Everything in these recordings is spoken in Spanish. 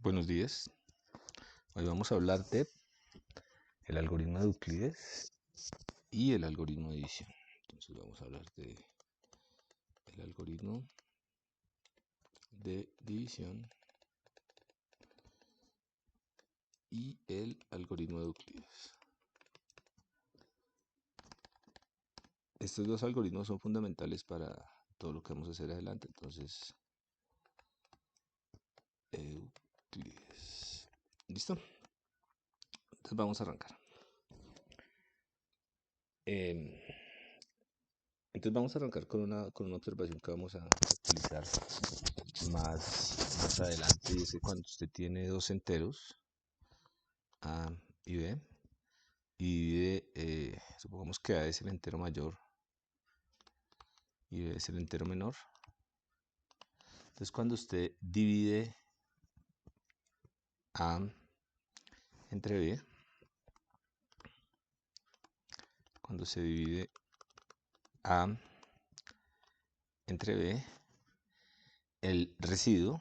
Buenos días. Hoy vamos a hablar de el algoritmo de Euclides y el algoritmo de división. Entonces vamos a hablar de el algoritmo de división y el algoritmo de Euclides. Estos dos algoritmos son fundamentales para todo lo que vamos a hacer adelante. Entonces, Euclides. ¿Listo? Entonces vamos a arrancar. Entonces vamos a arrancar con una observación que vamos a utilizar más adelante. Y es que cuando usted tiene dos enteros, A y B, y divide, supongamos que A es el entero mayor y B es el entero menor. Entonces cuando usted divide A entre B, cuando se divide A entre B, el residuo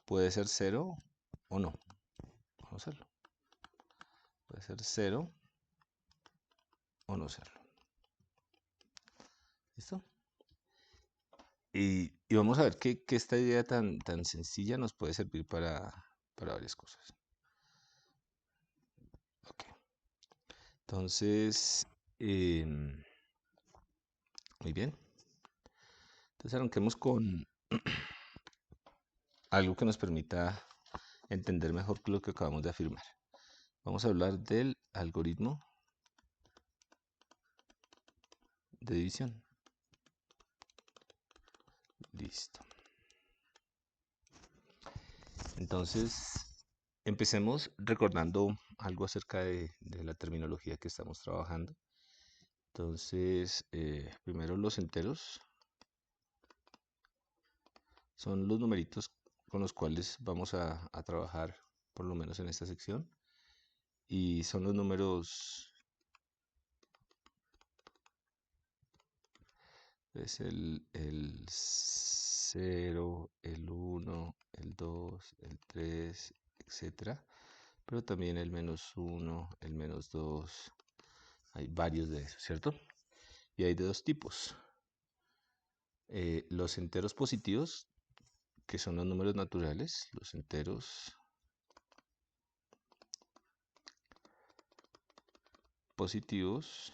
puede ser 0 o no. Vamos a hacerlo. Puede ser 0 o no serlo. ¿Listo? Y vamos a ver que esta idea tan sencilla nos puede servir para varias cosas. Ok. Entonces, muy bien. Entonces arranquemos con algo que nos permita entender mejor lo que acabamos de afirmar. Vamos a hablar del algoritmo de división. Listo. Entonces, empecemos recordando algo acerca de la terminología que estamos trabajando. Entonces, primero los enteros son los numeritos con los cuales vamos a trabajar, por lo menos en esta sección. Y son los números, es el 0, el 1, el 2, el 3, etcétera. Pero también el -1, el -2. Hay varios de esos, ¿cierto? Y hay de dos tipos. Los enteros positivos, que son los números naturales, los enteros positivos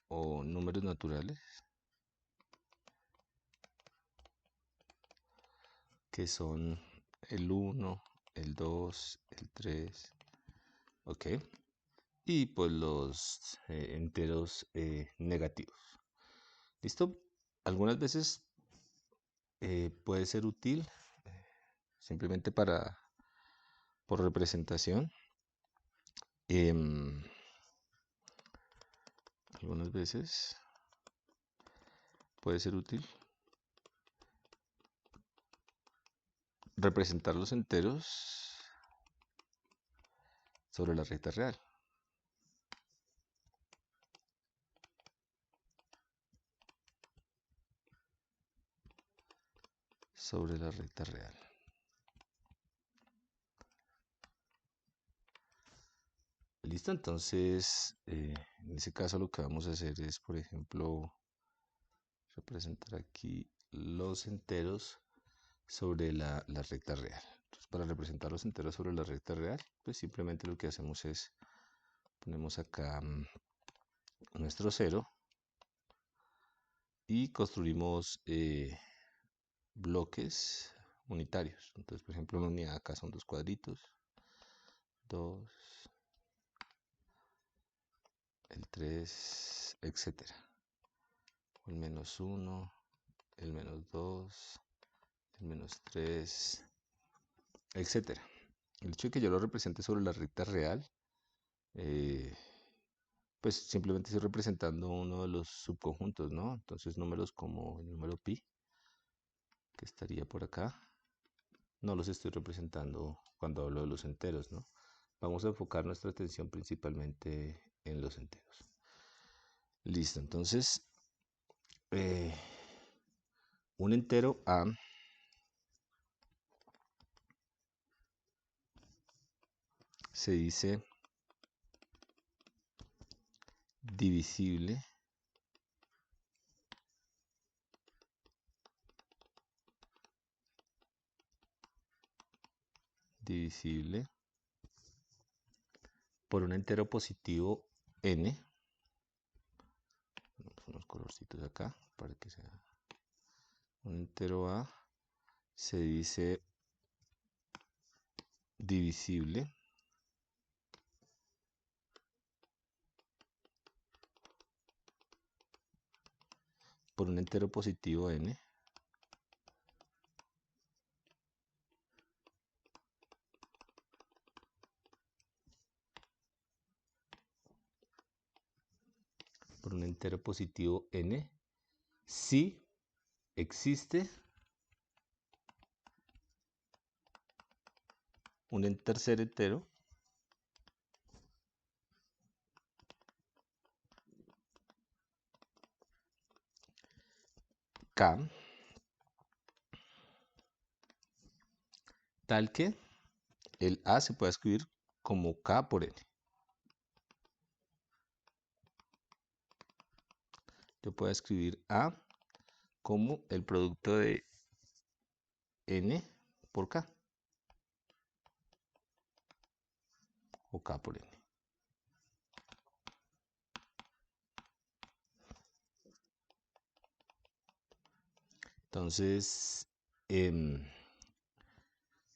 o números naturales, que son el 1, el 2, el 3, ok, y pues los enteros negativos. ¿Listo? Algunas veces puede ser útil simplemente por representación. Algunas veces puede ser útil representar los enteros sobre la recta real. Sobre la recta real. Listo, entonces en ese caso lo que vamos a hacer es, por ejemplo, representar aquí los enteros sobre la recta real. Entonces, para representar los enteros sobre la recta real, pues simplemente lo que hacemos es ponemos acá nuestro 0 y construimos bloques unitarios. Entonces, por ejemplo, una unidad acá son dos cuadritos, 2, el 3, etcétera. El -1, el -2, el -3, etcétera. El hecho de que yo lo represente sobre la recta real, pues simplemente estoy representando uno de los subconjuntos, ¿no? Entonces números como el número pi, que estaría por acá, no los estoy representando cuando hablo de los enteros, ¿no? Vamos a enfocar nuestra atención principalmente en los enteros. Listo, entonces un entero A se dice divisible por un entero positivo n. Unos colorcitos acá para que sea un entero A se dice divisible por un entero positivo n por un entero positivo n si existe un tercer entero k tal que el A se puede escribir como k por n. Yo puedo escribir A como el producto de n por k o k por n. Entonces,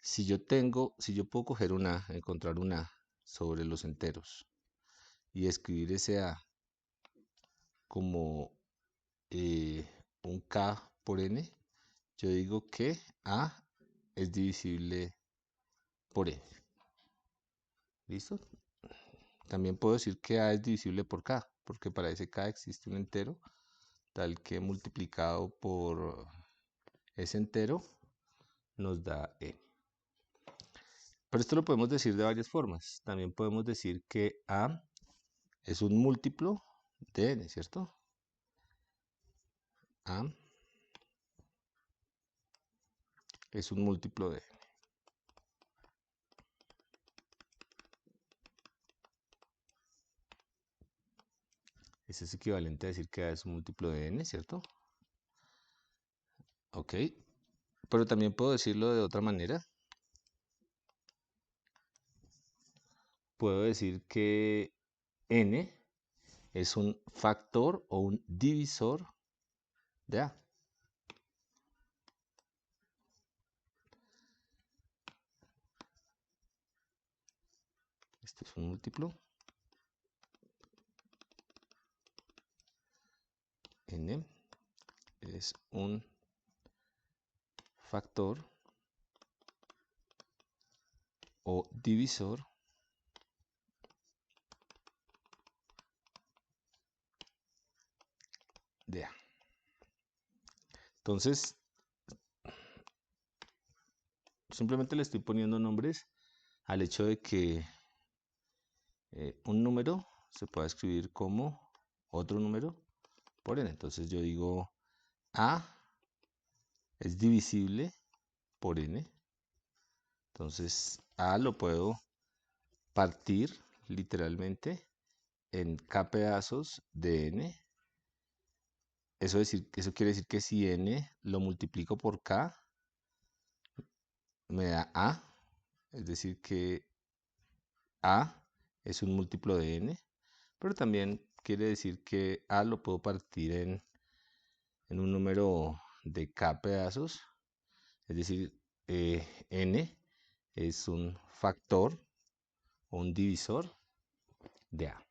si yo puedo coger encontrar un A sobre los enteros y escribir ese A como un k por n, yo digo que A es divisible por n. ¿Listo? También puedo decir que A es divisible por k, porque para ese k existe un entero tal que multiplicado por ese entero nos da n. Pero esto lo podemos decir de varias formas. También podemos decir que A es un múltiplo de n, ¿cierto? A es un múltiplo de n. Eso es equivalente a decir que A es un múltiplo de n, ¿cierto? Ok. Pero también puedo decirlo de otra manera. Puedo decir que n es un factor o un divisor de A. Este es un múltiplo. N es un factor o divisor de A. Entonces, simplemente le estoy poniendo nombres al hecho de que un número se puede escribir como otro número por n. Entonces yo digo A es divisible por n. Entonces A lo puedo partir literalmente en k pedazos de n. Eso quiere decir que si n lo multiplico por k, me da A. Es decir que A es un múltiplo de n. Pero también quiere decir que A lo puedo partir en un número de k pedazos. Es decir, n es un factor o un divisor de A.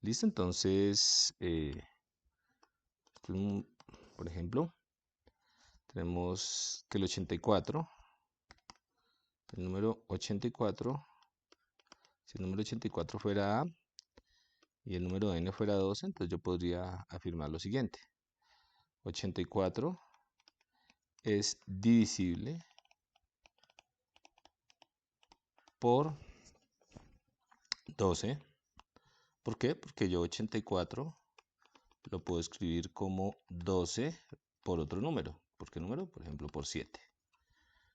¿Listo? Entonces, por ejemplo, tenemos que el número 84, si el número 84 fuera A y el número n fuera 12, entonces yo podría afirmar lo siguiente. 84 es divisible por 12. ¿Por qué? Porque yo 84 lo puedo escribir como 12 por otro número. ¿Por qué número? Por ejemplo, por 7.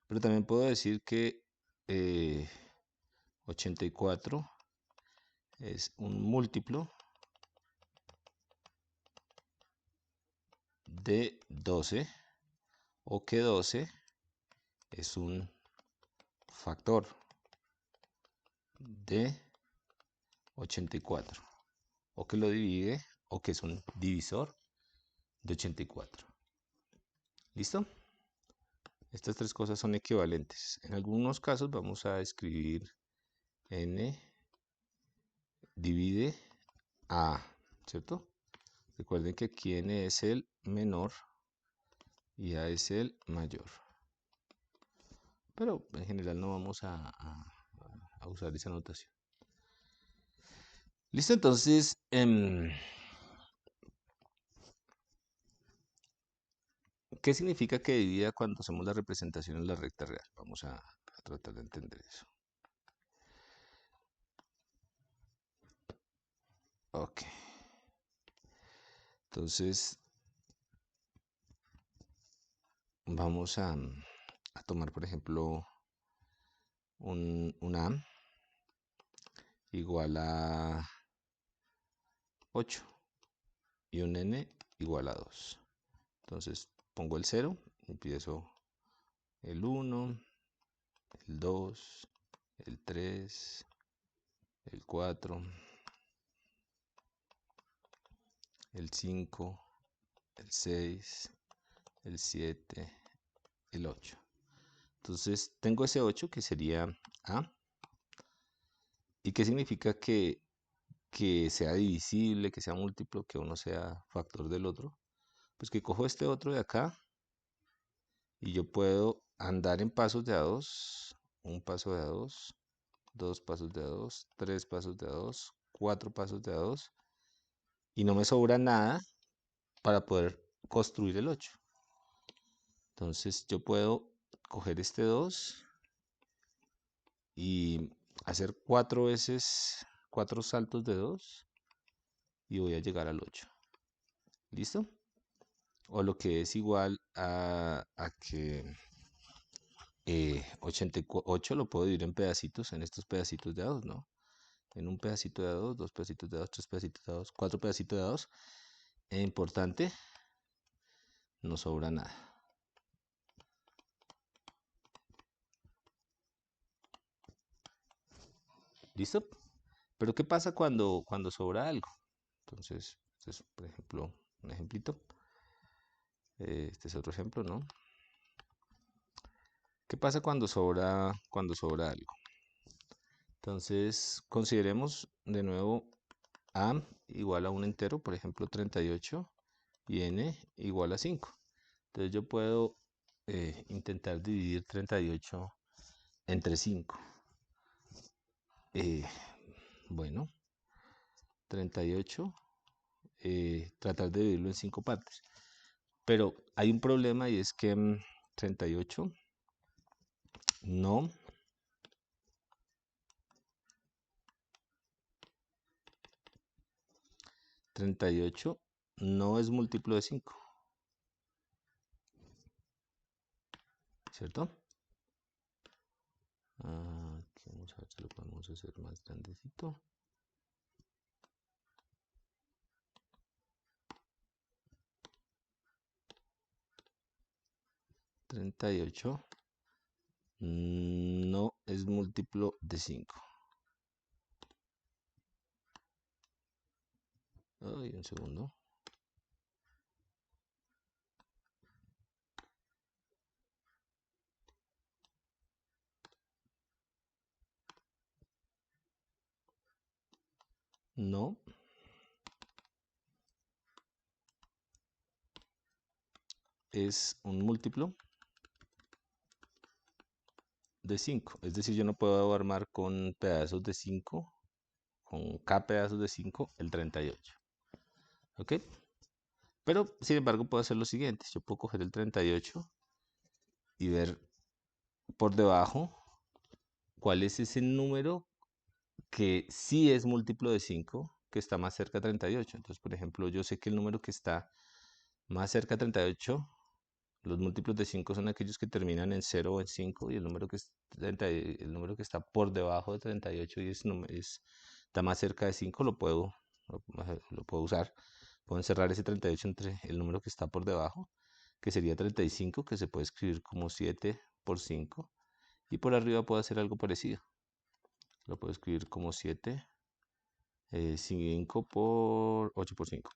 Pero también puedo decir que 84 es un múltiplo de 12 o que 12 es un factor de 84 o que lo divide o que es un divisor de 84. ¿Listo? Estas tres cosas son equivalentes. En algunos casos vamos a escribir n divide a, ¿cierto? Recuerden que aquí n es el menor y a es el mayor. Pero en general no vamos a usar esa notación. Listo, entonces, ¿qué significa que divida cuando hacemos la representación en la recta real? Vamos a tratar de entender eso. Ok. Entonces, vamos a tomar, por ejemplo, un A igual a 8 y un N igual a 2. Entonces, pongo el 0, empiezo el 1, el 2, el 3, el 4, el 5, el 6, el 7, el 8. Entonces tengo ese 8 que sería A. ¿Y qué significa que sea divisible, que sea múltiplo, que uno sea factor del otro? Pues que cojo este otro de acá y yo puedo andar en pasos de A2, un paso de A2, dos pasos de A2, tres pasos de A2, cuatro pasos de A2 y no me sobra nada para poder construir el 8. Entonces yo puedo coger este 2 y hacer 4 veces, 4 saltos de 2 y voy a llegar al 8. ¿Listo? O lo que es igual a que 88 lo puedo dividir en pedacitos, en estos pedacitos de A2, ¿no? En un pedacito de A2, dos pedacitos de A2, tres pedacitos de A2, cuatro pedacitos de A2. Es importante, no sobra nada. ¿Listo? Pero ¿qué pasa cuando sobra algo? Entonces, este es, por ejemplo, un ejemplito. Este es otro ejemplo, ¿no? ¿Qué pasa cuando sobra algo? Entonces, consideremos de nuevo A igual a un entero, por ejemplo, 38, y N igual a 5. Entonces yo puedo intentar dividir 38 entre 5. Bueno, 38, tratar de dividirlo en 5 partes. Pero hay un problema y es que 38 no 38 no es múltiplo de 5, ¿cierto? Aquí vamos a ver si lo podemos hacer más grandecito. 38 no es múltiplo de 5. Ay, un segundo. No es un múltiplo de 5. Es decir, yo no puedo armar con pedazos de 5, con K pedazos de 5, el 38. ¿Ok? Pero, sin embargo, puedo hacer lo siguiente. Yo puedo coger el 38 y ver por debajo cuál es ese número que sí es múltiplo de 5, que está más cerca de 38. Entonces, por ejemplo, yo sé que el número que está más cerca de 38 Los múltiplos de 5 son aquellos que terminan en 0 o en 5 y el número que, el número que está por debajo de 38 y está más cerca de 5 lo puedo usar. Puedo encerrar ese 38 entre el número que está por debajo, que sería 35, que se puede escribir como 7 por 5. Y por arriba puedo hacer algo parecido. Lo puedo escribir como 7, 5 por 8 por 5.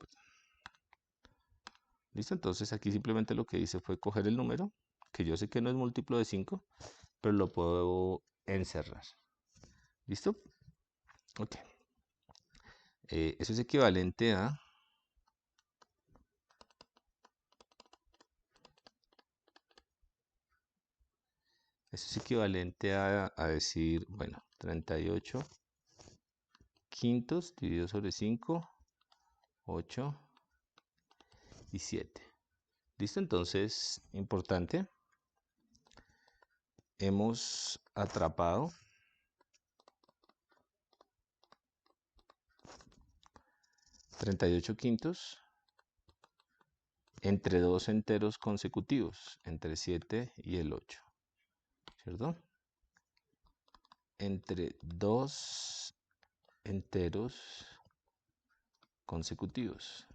¿Listo? Entonces aquí simplemente lo que hice fue coger el número, que yo sé que no es múltiplo de 5, pero lo puedo encerrar. ¿Listo? Ok. Eso es equivalente a... Eso es equivalente a decir, bueno, 38 quintos dividido sobre 5, 8 y 7. ¿Listo? Entonces, importante. Hemos atrapado 38 quintos entre dos enteros consecutivos, entre 7 y el 8, ¿cierto? Entre dos enteros consecutivos.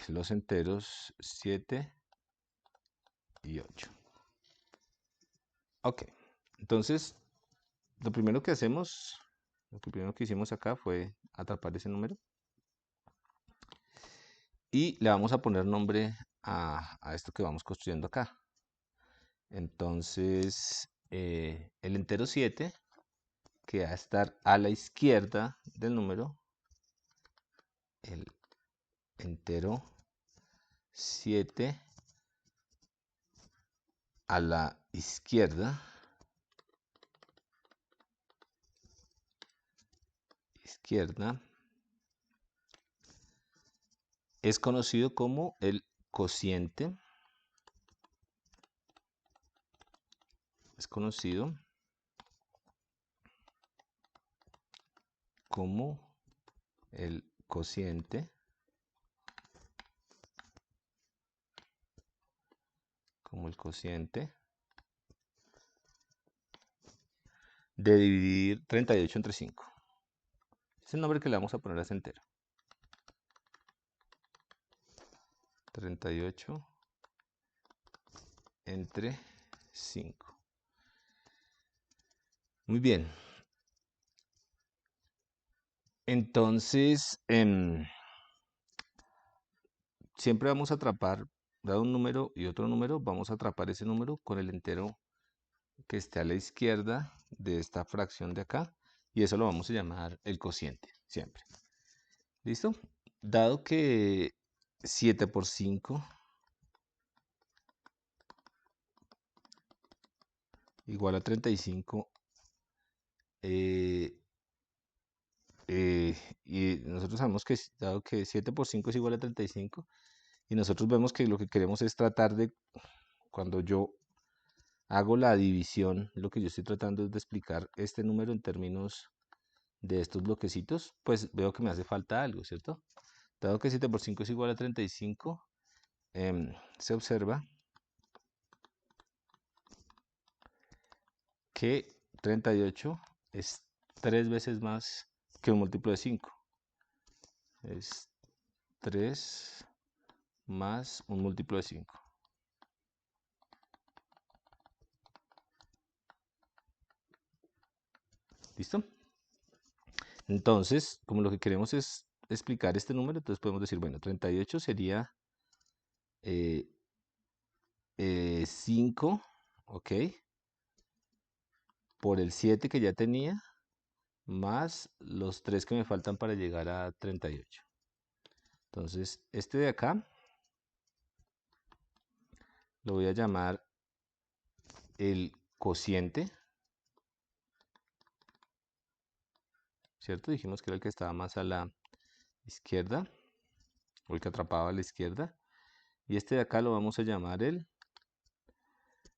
Los enteros 7 y 8. Ok, entonces lo primero que hicimos acá fue atrapar ese número y le vamos a poner nombre a esto que vamos construyendo acá. Entonces, el entero 7, que va a estar a la izquierda del número, el entero 7 a la izquierda, es conocido como el cociente. Es conocido como el cociente de dividir 38 entre 5. Es el nombre que le vamos a poner a ese entero. 38 entre 5. Muy bien. Entonces, siempre vamos a atrapar, dado un número y otro número, vamos a atrapar ese número con el entero que esté a la izquierda de esta fracción de acá. Y eso lo vamos a llamar el cociente, siempre. ¿Listo? Dado que 7 por 5 igual a 35, y nosotros sabemos que dado que 7 por 5 es igual a 35, y nosotros vemos que lo que queremos es tratar de, cuando yo hago la división, lo que yo estoy tratando es de explicar este número en términos de estos bloquecitos, pues veo que me hace falta algo, ¿cierto? Dado que 7 por 5 es igual a 35, se observa que 38 es 3 veces más que un múltiplo de 5. Es 3 más un múltiplo de 5. ¿Listo? Entonces, como lo que queremos es explicar este número, entonces podemos decir, bueno, 38 sería 5, ¿ok? Por el 7 que ya tenía, más los 3 que me faltan para llegar a 38. Entonces, este de acá lo voy a llamar el cociente, ¿cierto? Dijimos que era el que estaba más a la izquierda, o el que atrapaba a la izquierda. Y este de acá lo vamos a llamar el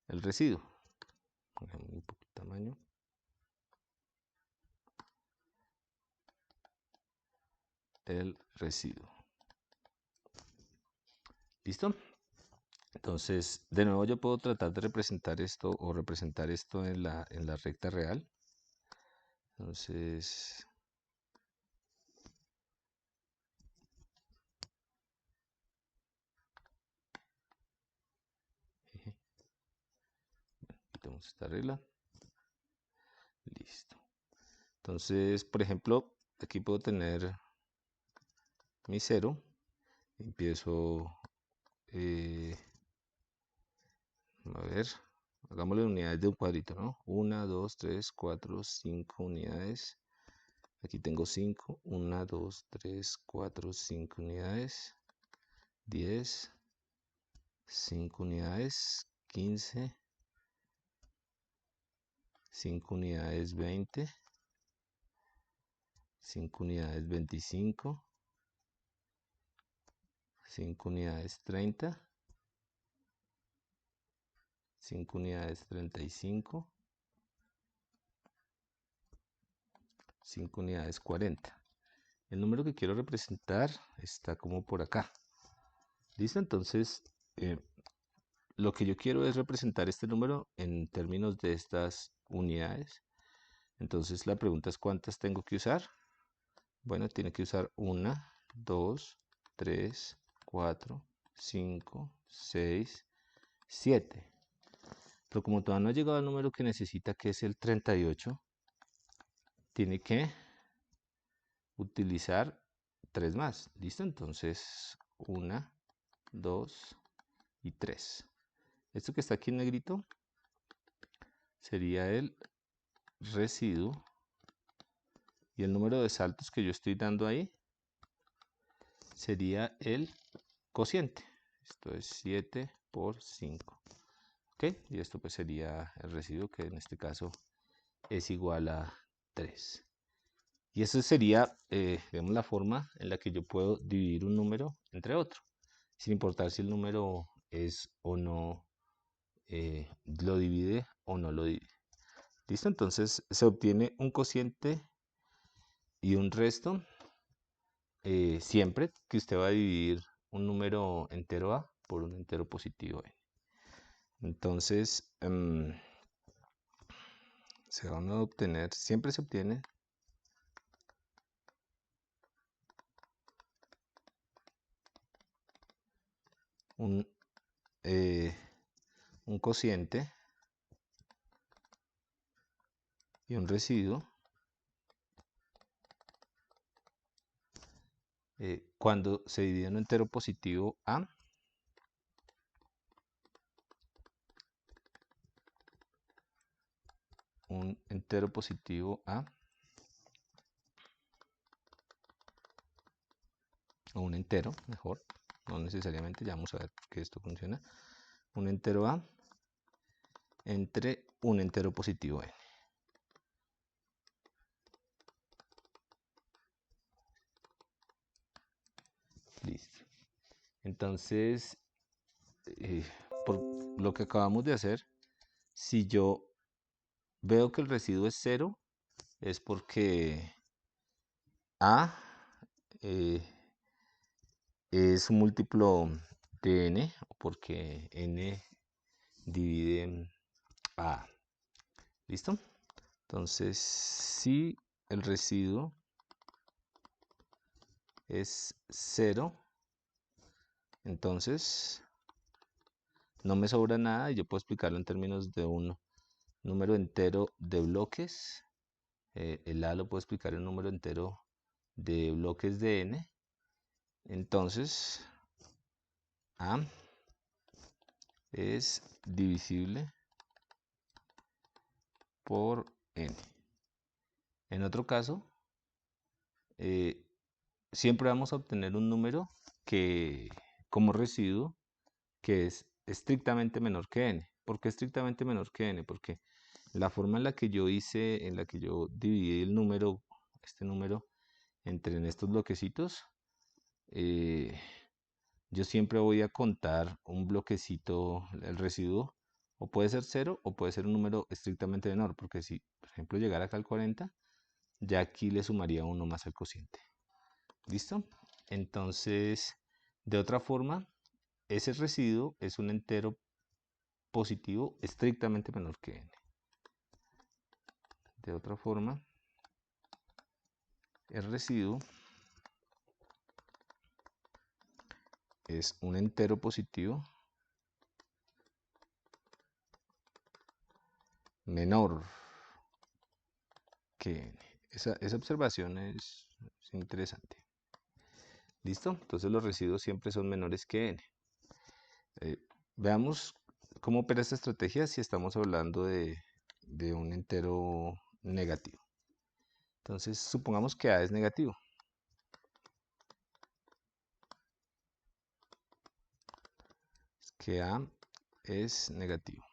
residuo. Pongamos un poco de tamaño. El residuo. ¿Listo? Entonces, de nuevo yo puedo tratar de representar esto o representar esto en la recta real. Entonces, quitamos esta regla. Listo. Entonces, por ejemplo, aquí puedo tener mi 0. Empiezo, a ver, hagámosle unidades de un cuadrito, ¿no? 1, 2, 3, 4, 5 unidades. Aquí tengo 5, 1, 2, 3, 4, 5 unidades. 10, 5 unidades, 15, 5 unidades, 20, 5 unidades, 25, 5 unidades, 30, 5 unidades, 35, 5 unidades, 40. El número que quiero representar está como por acá. ¿Listo? Entonces, lo que yo quiero es representar este número en términos de estas unidades. Entonces, la pregunta es ¿cuántas tengo que usar? Bueno, tiene que usar 1, 2, 3, 4, 5, 6, 7. Pero como todavía no ha llegado al número que necesita, que es el 38, tiene que utilizar 3 más. ¿Listo? Entonces, 1, 2 y 3. Esto que está aquí en negrito sería el residuo. Y el número de saltos que yo estoy dando ahí sería el cociente. Esto es 7 por 5. ¿Ok? Y esto pues sería el residuo, que en este caso es igual a 3. Y esa sería, digamos, la forma en la que yo puedo dividir un número entre otro, sin importar si el número es o no, lo divide o no lo divide. ¿Listo? Entonces se obtiene un cociente y un resto siempre que usted va a dividir un número entero A por un entero positivo N. Entonces, se van a obtener, siempre se obtiene un, un cociente y un residuo cuando se divide un entero positivo A un entero positivo A o un entero, mejor, no necesariamente, ya vamos a ver que esto funciona, un entero A entre un entero positivo N. Listo. Entonces, por lo que acabamos de hacer, si yo veo que el residuo es 0, es porque A es un múltiplo de N, o porque N divide A. ¿Listo? Entonces, si el residuo es 0, entonces no me sobra nada y yo puedo explicarlo en términos de un número entero de bloques. El A lo puedo explicar en un número entero de bloques de N. Entonces, A es divisible por N. En otro caso, siempre vamos a obtener un número que, como residuo, que es estrictamente menor que N. ¿Por qué estrictamente menor que N? Porque la forma en la que yo hice, en la que yo dividí el número, este número, entre en estos bloquecitos, yo siempre voy a contar un bloquecito, el residuo, o puede ser 0 o puede ser un número estrictamente menor, porque si, por ejemplo, llegara acá al 40, ya aquí le sumaría uno más al cociente. ¿Listo? Entonces, de otra forma, ese residuo es un entero positivo estrictamente menor que n. De otra forma, el residuo es un entero positivo menor que n. Esa observación es interesante. ¿Listo? Entonces los residuos siempre son menores que n. Veamos cómo opera esta estrategia si estamos hablando de un entero negativo. Entonces supongamos que a es negativo. Que a es negativo.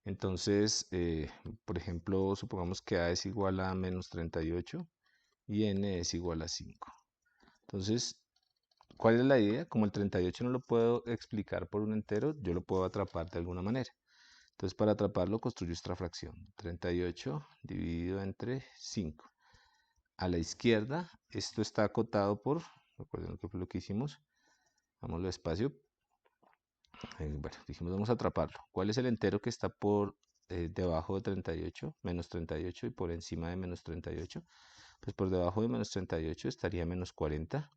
Entonces, por ejemplo, supongamos que a es igual a menos 38 y n es igual a 5. Entonces, ¿cuál es la idea? Como el 38 no lo puedo explicar por un entero, yo lo puedo atrapar de alguna manera. Entonces, para atraparlo construyo esta fracción. 38 dividido entre 5. A la izquierda, esto está acotado por, recuerden que fue lo que hicimos, hagámoslo despacio. Bueno, dijimos vamos a atraparlo. ¿Cuál es el entero que está por debajo de 38? Menos 38 y por encima de menos 38. Pues por debajo de menos 38 estaría menos 40,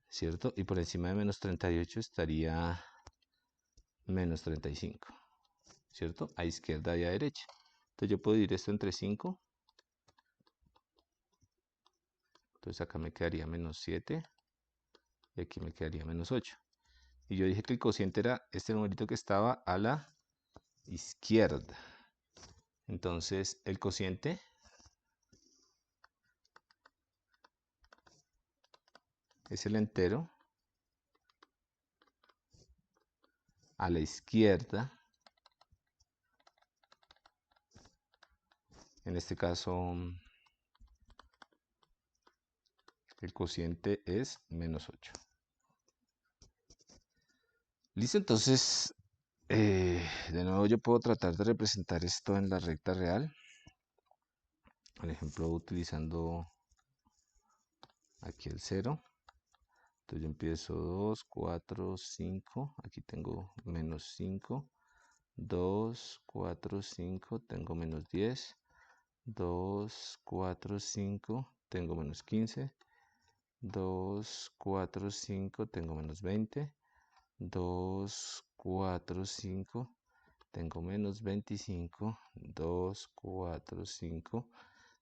¿cierto? Y por encima de menos 38 estaría menos 35, ¿cierto? A izquierda y a derecha. Entonces yo puedo dividir esto entre 5. Entonces acá me quedaría menos 7 y aquí me quedaría menos 8. Y yo dije que el cociente era este numerito que estaba a la izquierda. Entonces el cociente es el entero a la izquierda. En este caso el cociente es menos 8. Listo, entonces de nuevo yo puedo tratar de representar esto en la recta real. Por ejemplo, utilizando aquí el 0. Entonces yo empiezo 2, 4, 5. Aquí tengo menos 5. 2, 4, 5. Tengo menos 10. 2, 4, 5. Tengo menos 15. 2, 4, 5. Tengo menos 20. 2, 4, 5. Tengo menos 25. 2, 4, 5.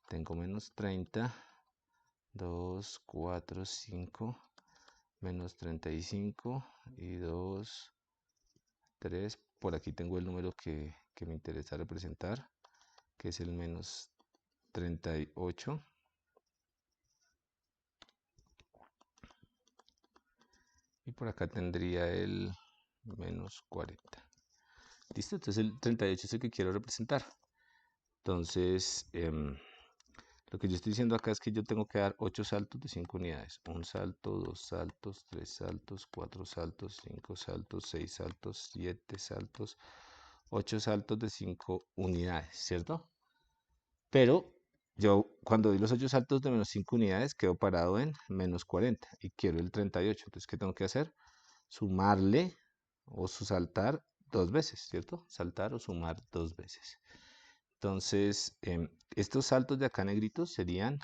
Tengo menos 30. 2, 4, 5. Menos 35. Y 2, 3. Por aquí tengo el número que me interesa representar, que es el menos 38. Y por acá tendría el menos 40. ¿Listo? Entonces el 38 es el que quiero representar. Entonces, lo que yo estoy diciendo acá es que yo tengo que dar 8 saltos de 5 unidades. 1 salto, 2 saltos, 3 saltos, 4 saltos, 5 saltos, 6 saltos, 7 saltos, 8 saltos de 5 unidades, ¿cierto? Pero yo cuando doy los 8 saltos de menos 5 unidades quedo parado en menos 40 y quiero el 38. Entonces, ¿qué tengo que hacer? Sumarle o saltar 2 veces, ¿cierto? Saltar o sumar 2 veces. Entonces, estos saltos de acá negritos serían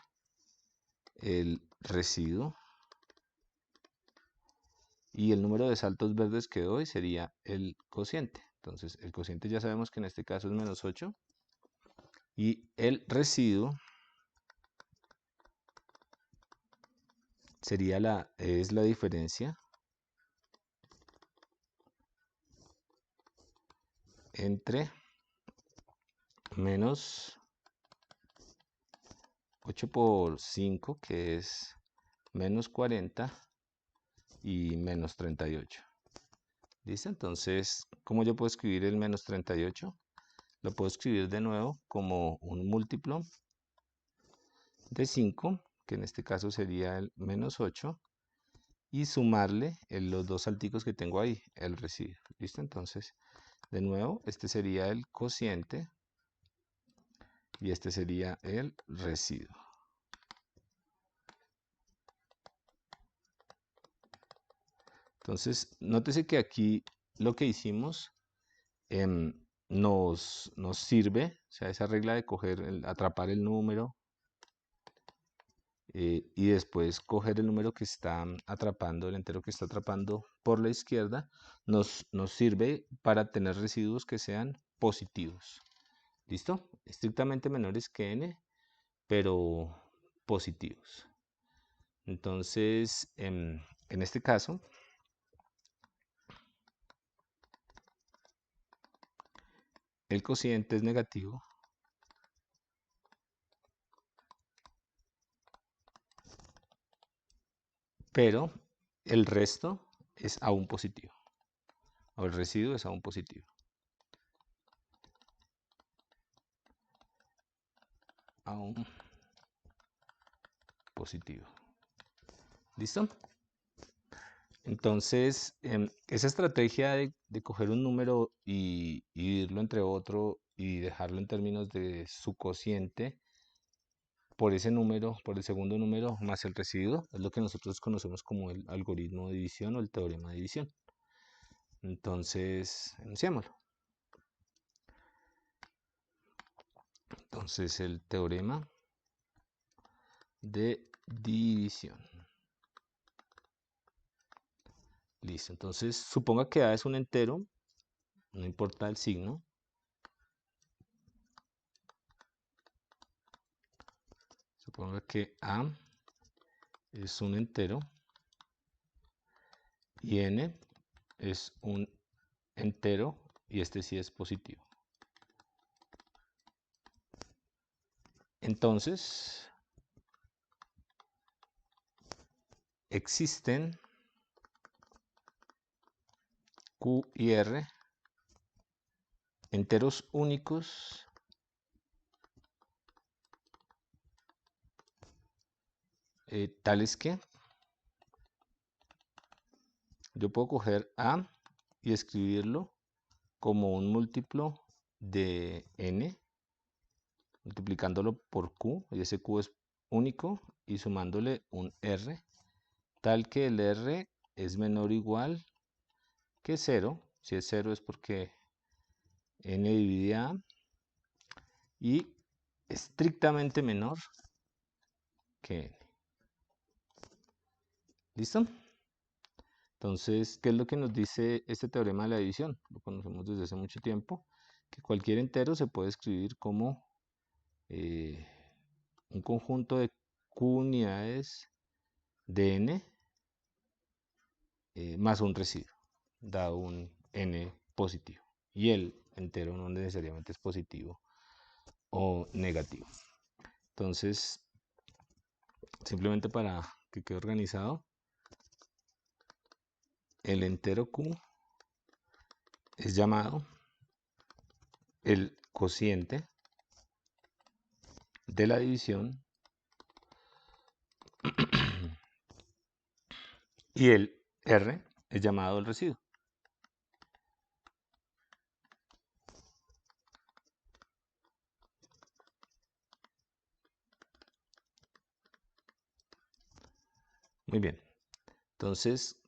el residuo y el número de saltos verdes que doy sería el cociente. Entonces, el cociente ya sabemos que en este caso es menos 8 y el residuo sería es la diferencia entre menos 8 por 5, que es menos 40, y menos 38. ¿Listo? Entonces, ¿cómo yo puedo escribir el menos 38? Lo puedo escribir de nuevo como un múltiplo de 5, que en este caso sería el menos 8, y sumarle los dos salticos que tengo ahí, el residuo. ¿Listo? Entonces, de nuevo, este sería el cociente y este sería el residuo. Entonces, nótese que aquí lo que hicimos nos sirve, o sea, esa regla de atrapar el número y después coger el número que está atrapando, el entero que está atrapando por la izquierda, nos sirve para tener residuos que sean positivos. ¿Listo? Estrictamente menores que n, pero positivos. Entonces, en este caso, el cociente es negativo, pero el resto es aún positivo, o el residuo es aún positivo. Aún positivo. ¿Listo? Entonces, esa estrategia de coger un número y dividirlo entre otro y dejarlo en términos de su cociente por ese número, por el segundo número más el residuo, es lo que nosotros conocemos como el algoritmo de división o el teorema de división. Entonces, enunciémoslo. Entonces, el teorema de división. Listo. Entonces, suponga que A es un entero, no importa el signo. Suponga que A es un entero y N es un entero y este sí es positivo. Entonces, existen Q y R enteros únicos tales que yo puedo coger A y escribirlo como un múltiplo de N, multiplicándolo por Q, y ese Q es único, y sumándole un R, tal que el R es menor o igual que 0. Si es 0 es porque N divide A, y estrictamente menor que N. ¿Listo? Entonces, ¿qué es lo que nos dice este teorema de la división? Lo conocemos desde hace mucho tiempo, que cualquier entero se puede escribir como un conjunto de Q unidades de N más un residuo, dado un N positivo. Y el entero no necesariamente es positivo o negativo. Entonces, simplemente para que quede organizado, el entero Q es llamado el cociente de la división y el R es llamado el residuo. Muy bien. Entonces,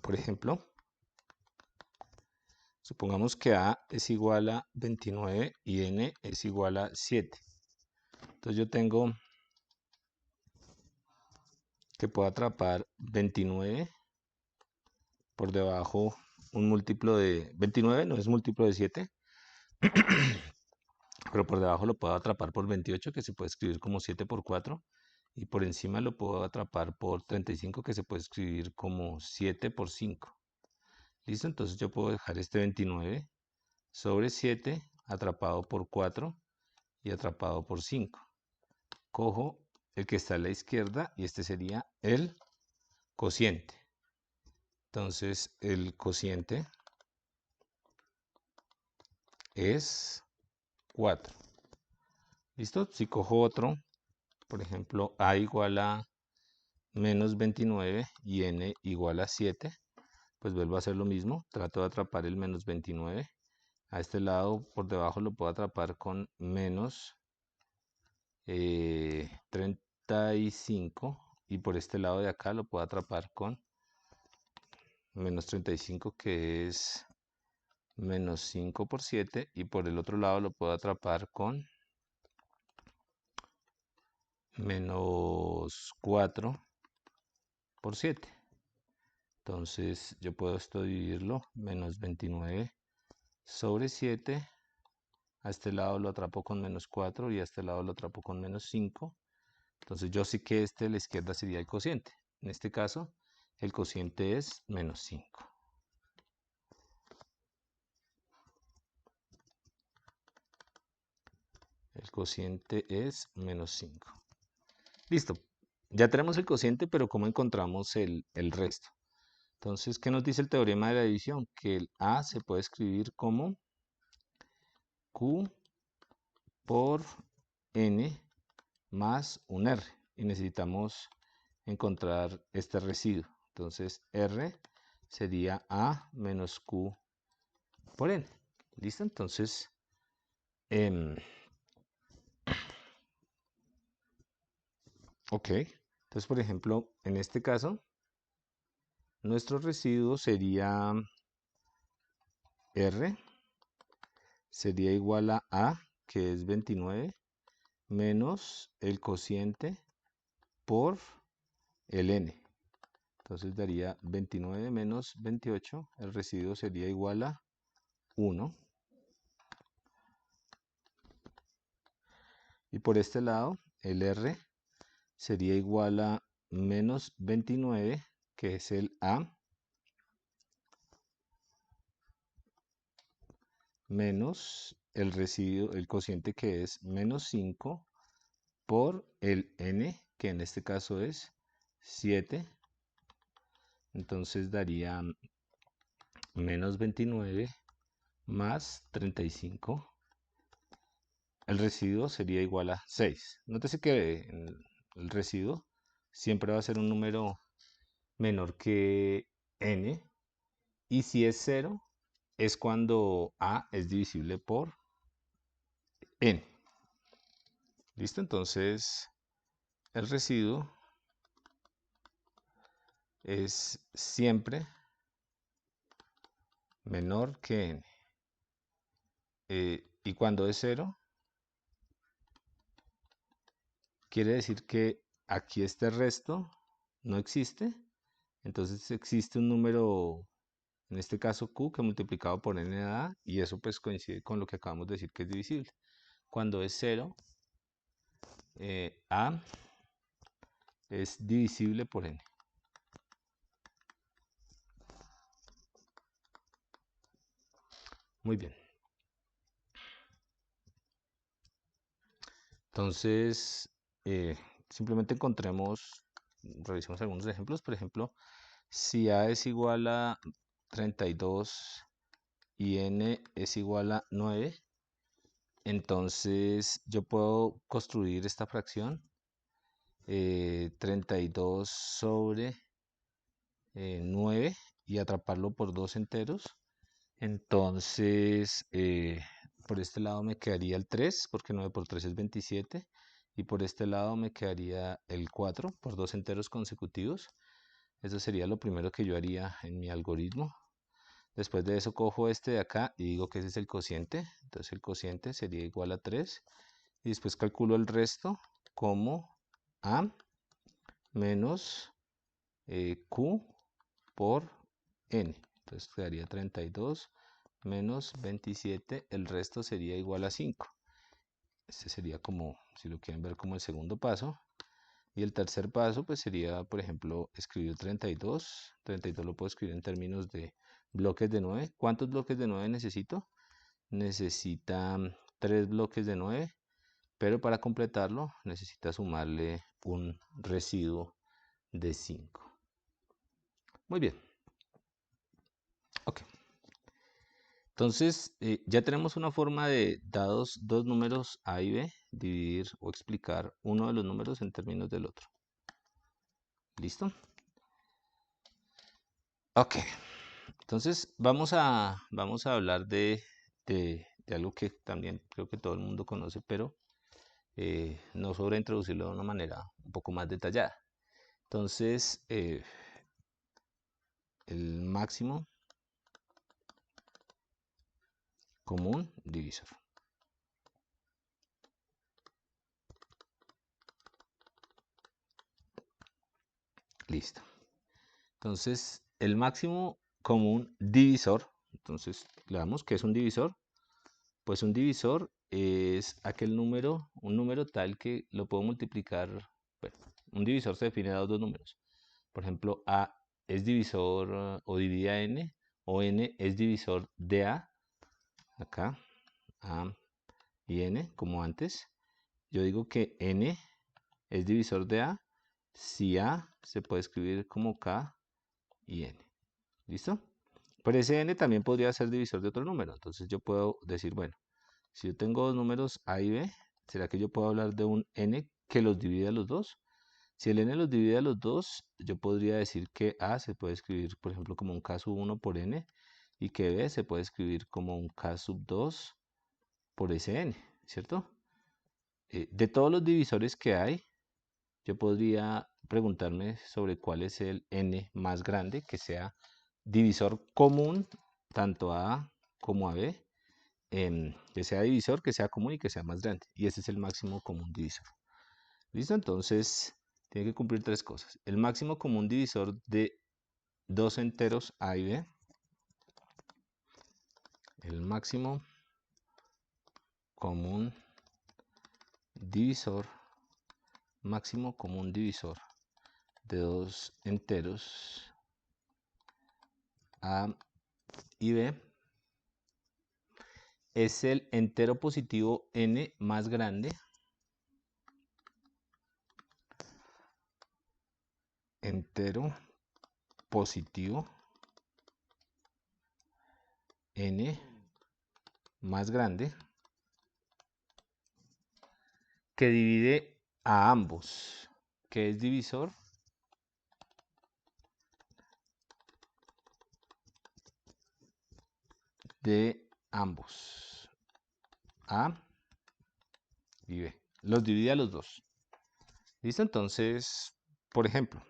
por ejemplo, supongamos que A es igual a 29 y N es igual a 7. Entonces yo tengo que puedo atrapar 29 por debajo, un múltiplo de 29, no es múltiplo de 7, pero por debajo lo puedo atrapar por 28, que se puede escribir como 7 por 4, y por encima lo puedo atrapar por 35, que se puede escribir como 7 por 5. ¿Listo? Entonces yo puedo dejar este 29 sobre 7 atrapado por 4 y atrapado por 5. Cojo el que está a la izquierda y este sería el cociente. Entonces el cociente es 4. ¿Listo? Si cojo otro, por ejemplo, A igual a menos 29 y N igual a 7, pues vuelvo a hacer lo mismo. Trato de atrapar el menos 29. A este lado, por debajo, lo puedo atrapar con menos 35. Y por este lado de acá lo puedo atrapar con menos 35 que es menos 5 por 7 y por el otro lado lo puedo atrapar con menos 4 por 7. Entonces yo puedo esto dividirlo, menos 29 sobre 7. A este lado lo atrapo con menos 4 y a este lado lo atrapo con menos 5. Entonces yo sé que este de la izquierda sería el cociente. En este caso, el cociente es menos 5. El cociente es menos 5. Listo. Ya tenemos el cociente, pero ¿cómo encontramos el resto? Entonces, ¿qué nos dice el teorema de la división? Que el A se puede escribir como Q por N más un R. Y necesitamos encontrar este residuo. Entonces, R sería A menos Q por N. ¿Listo? Entonces, ok. Entonces, por ejemplo, en este caso, nuestro residuo sería R, sería igual a, que es 29, menos el cociente por el N. Entonces daría 29 menos 28, el residuo sería igual a 1. Y por este lado, el R sería igual a menos 29, que es el A, menos el residuo, el cociente que es menos 5 por el N, que en este caso es 7. Entonces daría menos 29 más 35. El residuo sería igual a 6. Nótese que el residuo siempre va a ser un número menor que n. Y si es 0, es cuando a es divisible por n. ¿Listo? Entonces, el residuo es siempre menor que n. Y cuando es 0, quiere decir que aquí este resto no existe. Entonces existe un número, en este caso q, que multiplicado por n da a, y eso pues coincide con lo que acabamos de decir que es divisible. Cuando es 0, a es divisible por n. Muy bien. Entonces, simplemente revisemos algunos ejemplos. Por ejemplo, si a es igual a 32 y n es igual a 9, entonces yo puedo construir esta fracción 32 sobre 9 y atraparlo por dos enteros. Entonces, por este lado me quedaría el 3, porque 9 por 3 es 27. Y por este lado me quedaría el 4 por dos enteros consecutivos. Eso sería lo primero que yo haría en mi algoritmo. Después de eso cojo este de acá y digo que ese es el cociente. Entonces el cociente sería igual a 3. Y después calculo el resto como A menos Q por N. Entonces quedaría 32 menos 27. El resto sería igual a 5. Este sería como, si lo quieren ver, como el segundo paso. Y el tercer paso, pues sería, por ejemplo, escribir 32. 32 lo puedo escribir en términos de bloques de 9. ¿Cuántos bloques de 9 necesito? Necesita 3 bloques de 9, pero para completarlo necesita sumarle un residuo de 5. Muy bien. Ok. Entonces, ya tenemos una forma de, dados dos números A y B, dividir o explicar uno de los números en términos del otro. ¿Listo? Ok. Entonces, vamos a hablar de algo que también creo que todo el mundo conoce, pero no sobre introducirlo de una manera un poco más detallada. Entonces, el máximo común divisor. Listo. Entonces, el máximo común divisor, entonces le damos que es un divisor. Pues un divisor es aquel número, un número tal que lo puedo multiplicar. Bueno, un divisor se define de dos números. Por ejemplo, A es divisor o divide a N, o N es divisor de A. Acá, A y N, como antes. Yo digo que N es divisor de A si A se puede escribir como K y N. ¿Listo? Pero ese N también podría ser divisor de otro número. Entonces yo puedo decir, bueno, si yo tengo dos números A y B, ¿será que yo puedo hablar de un N que los divide a los dos? Si el N los divide a los dos, yo podría decir que A se puede escribir, por ejemplo, como un K sub 1 por N, y que B se puede escribir como un K sub 2 por ese N, ¿cierto? De todos los divisores que hay, yo podría preguntarme sobre cuál es el N más grande, que sea divisor común tanto a A como a B, que sea divisor, que sea común y que sea más grande. Y ese es el máximo común divisor. ¿Listo? Entonces, tiene que cumplir tres cosas. El máximo común divisor de dos enteros A y B. El máximo común divisor, máximo común divisor de dos enteros A y B es el entero positivo n más grande, entero positivo n más grande, que divide a ambos, que es divisor de ambos, A y B. Los divide a los dos. ¿Listo? Entonces, por ejemplo,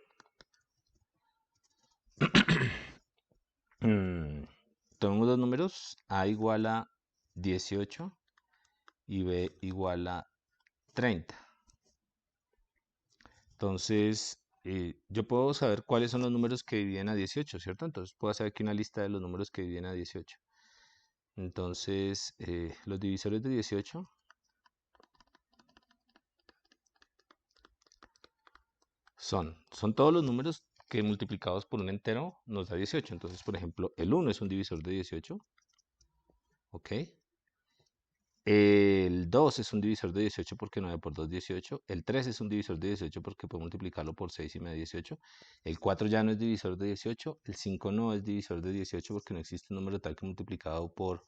tengo dos números, A igual a 18 y B igual a 30. Entonces, yo puedo saber cuáles son los números que dividen a 18, ¿cierto? Entonces, puedo hacer aquí una lista de los números que dividen a 18. Entonces, los divisores de 18 son todos los números que multiplicados por un entero nos da 18. Entonces, por ejemplo, el 1 es un divisor de 18. ¿Ok? El 2 es un divisor de 18 porque 9 por 2 es 18. El 3 es un divisor de 18 porque puedo multiplicarlo por 6 y me da 18. El 4 ya no es divisor de 18. El 5 no es divisor de 18 porque no existe un número tal que multiplicado por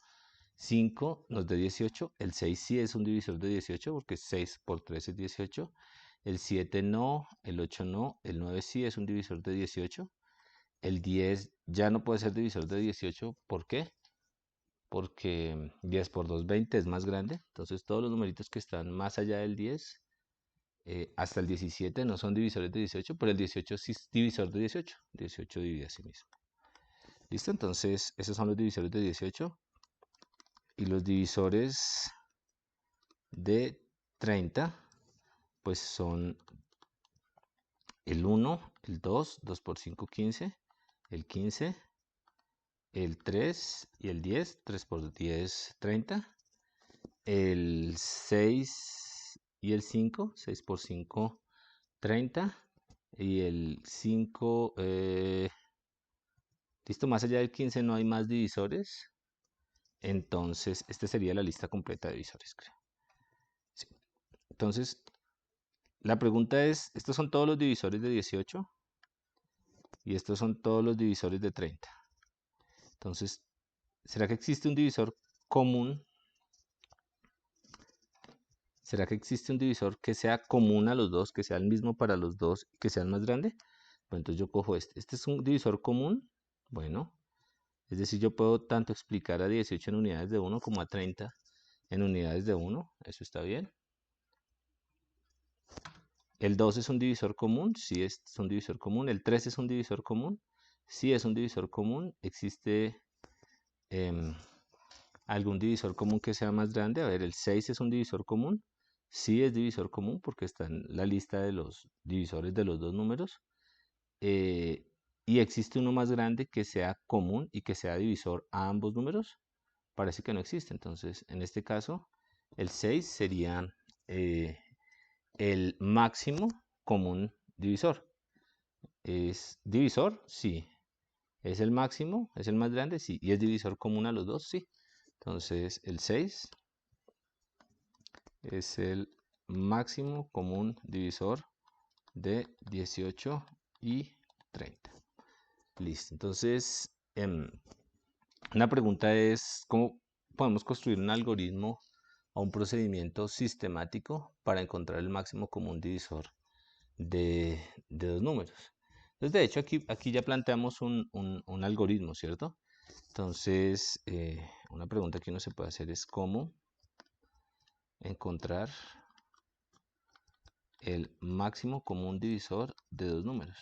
5 nos dé 18. El 6 sí es un divisor de 18 porque 6 por 3 es 18. El 7 no, el 8 no, el 9 sí es un divisor de 18. El 10 ya no puede ser divisor de 18. ¿Por qué? Porque 10 por 2, 20 es más grande. Entonces todos los numeritos que están más allá del 10, hasta el 17 no son divisores de 18, pero el 18 sí es divisor de 18. 18 divide a sí mismo. ¿Listo? Entonces esos son los divisores de 18. Y los divisores de 30, pues son el 1, el 2, 2 por 5, 15, el 15, el 3 y el 10, 3 por 10, 30, el 6 y el 5, 6 por 5, 30, y el 5, listo, más allá del 15 no hay más divisores, entonces esta sería la lista completa de divisores, creo. Sí. Entonces, la pregunta es, ¿estos son todos los divisores de 18? Y estos son todos los divisores de 30. Entonces, ¿será que existe un divisor común? ¿Será que existe un divisor que sea común a los dos, que sea el mismo para los dos y que sea el más grande? Bueno, entonces yo cojo este. ¿Este es un divisor común? Bueno, es decir, yo puedo tanto explicar a 18 en unidades de 1 como a 30 en unidades de 1. Eso está bien. El 2 es un divisor común. Sí, es un divisor común. El 3 es un divisor común. sí es un divisor común. ¿Existe algún divisor común que sea más grande? A ver, el 6 es un divisor común. Sí es divisor común porque está en la lista de los divisores de los dos números. Eh, ¿Y existe uno más grande que sea común y que sea divisor a ambos números? Parece que no existe. Entonces, en este caso, el 6 sería eh, el máximo común divisor. ¿Es divisor? Sí. ¿Es el máximo? ¿Es el más grande? Sí. ¿Y es divisor común a los dos? Sí. Entonces, el 6 es el máximo común divisor de 18 y 30. Listo. Entonces, una pregunta es, ¿cómo podemos construir un algoritmo o un procedimiento sistemático para encontrar el máximo común divisor de dos números? Entonces, de hecho, aquí ya planteamos un algoritmo, ¿cierto? Entonces, una pregunta que uno se puede hacer es cómo encontrar el máximo común divisor de dos números.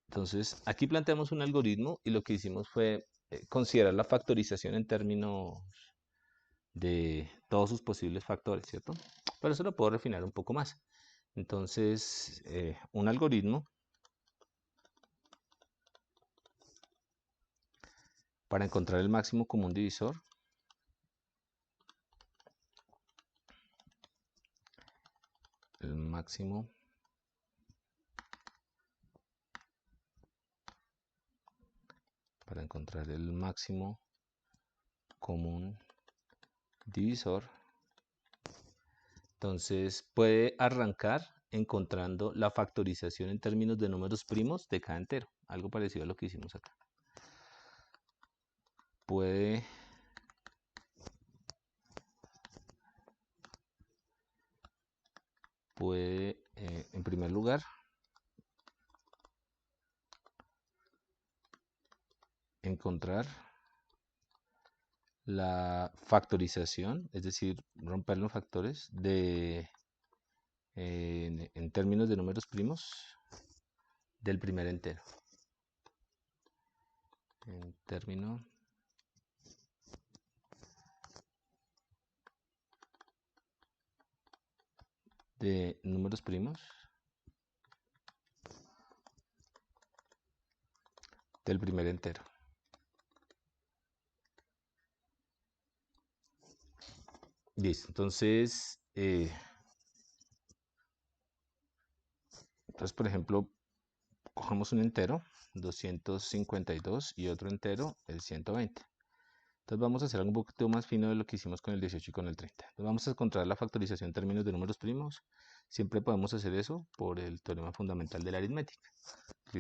Entonces, aquí planteamos un algoritmo y lo que hicimos fue considerar la factorización en términos de todos sus posibles factores, ¿cierto? Pero eso lo puedo refinar un poco más. Entonces, un algoritmo para encontrar el máximo común divisor el máximo para encontrar el máximo común divisor. Entonces puede arrancar encontrando la factorización en términos de números primos de cada entero, algo parecido a lo que hicimos acá. Puede en primer lugar encontrar la factorización, es decir, romper los factores en términos de números primos del primer entero. En términos de números primos del primer entero. Listo, entonces, por ejemplo, cogemos un entero, 252, y otro entero, el 120. Entonces vamos a hacer algo un poquito más fino de lo que hicimos con el 18 y con el 30. Entonces vamos a encontrar la factorización en términos de números primos. Siempre podemos hacer eso por el teorema fundamental de la aritmética.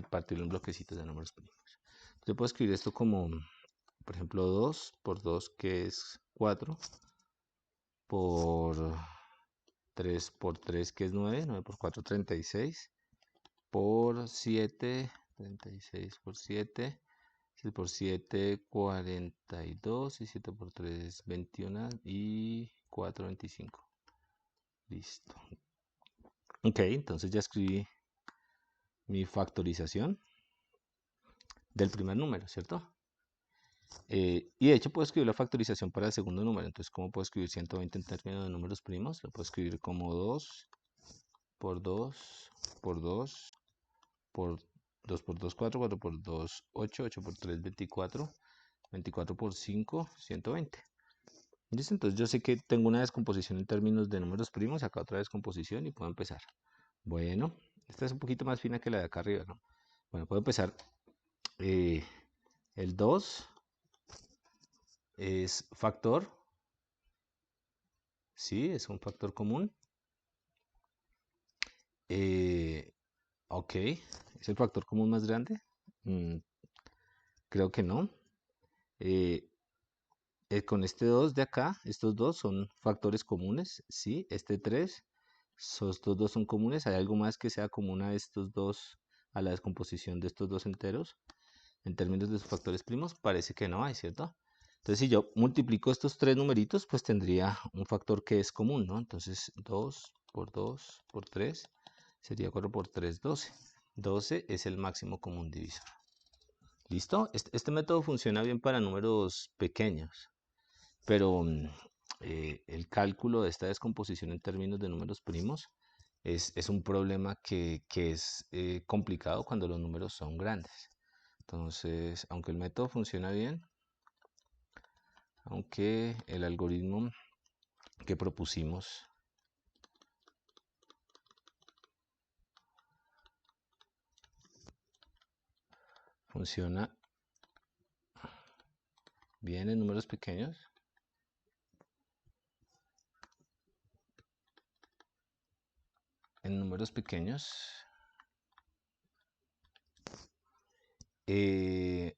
Partirlo en bloquecitos de números primos. Yo puedo escribir esto como, por ejemplo, 2 por 2, que es 4, por 3 por 3, que es 9, 9 por 4, 36, por 7, 36 por 7, 7 por 7, 42, y 7 por 3, 21, y 4, 25. Listo. Ok, entonces ya escribí mi factorización del primer número, ¿cierto? Y de hecho puedo escribir la factorización para el segundo número. Entonces, ¿cómo puedo escribir 120 en términos de números primos? Lo puedo escribir como 2 por 2 por 2 por 2 por 2, 4, 4 por 2, 8, 8 por 3, 24, 24 por 5, 120. ¿Listo? Entonces yo sé que tengo una descomposición en términos de números primos, acá otra descomposición y puedo empezar. Bueno, esta es un poquito más fina que la de acá arriba, ¿no? Bueno, puedo empezar. El 2 es factor. Sí, es un factor común. Ok, ¿es el factor común más grande? Creo que no. Con este 2 de acá, estos dos son factores comunes, ¿sí? Este 3, estos dos son comunes. ¿Hay algo más que sea común a estos dos, a la descomposición de estos dos enteros? En términos de sus factores primos, parece que no hay, ¿cierto? Entonces, si yo multiplico estos tres numeritos, pues tendría un factor que es común, ¿no? Entonces, 2 por 2 por 3 sería 4 por 3, 12. 12 es el máximo común divisor. ¿Listo? Este método funciona bien para números pequeños, pero el cálculo de esta descomposición en términos de números primos es un problema que es complicado cuando los números son grandes. Entonces, aunque el método funciona bien, aunque el algoritmo que propusimos funciona bien en números pequeños, eh,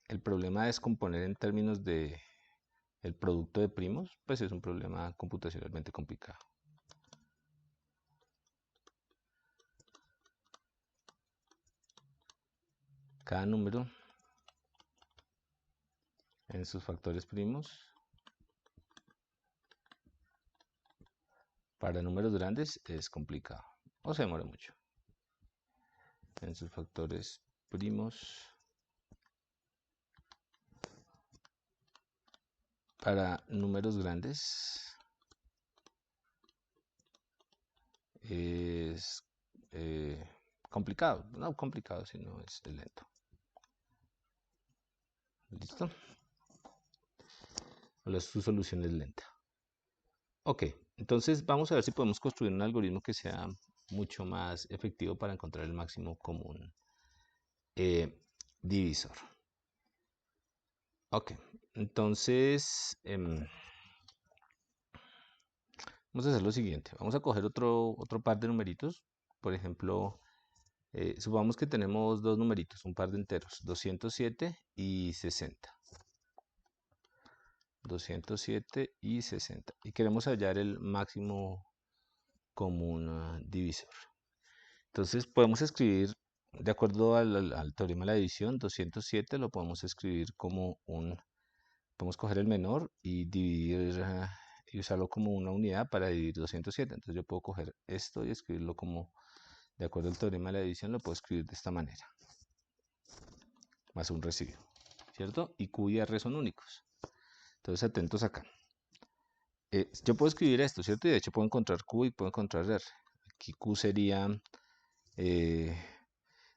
el problema de descomponer en términos de el producto de primos, pues es un problema computacionalmente complicado. Cada número en sus factores primos para números grandes es complicado o se demora mucho. En sus factores primos para números grandes es complicado, no complicado, sino es lento. ¿Listo? Su solución es lenta. Ok, entonces vamos a ver si podemos construir un algoritmo que sea mucho más efectivo para encontrar el máximo común divisor. Ok, entonces vamos a hacer lo siguiente. Vamos a coger otro par de numeritos. Por ejemplo, supongamos que tenemos dos numeritos, un par de enteros, 207 y 60. 207 y 60. Y queremos hallar el máximo común divisor. Entonces podemos escribir, de acuerdo al teorema de la división, 207 lo podemos escribir como podemos coger el menor y dividir y usarlo como una unidad para dividir 207. Entonces yo puedo coger esto y escribirlo como, de acuerdo al teorema de la división, lo puedo escribir de esta manera. Más un residuo, ¿cierto? Y Q y R son únicos. Entonces atentos acá. Yo puedo escribir esto, ¿cierto? Y de hecho puedo encontrar Q y puedo encontrar R. Aquí Q sería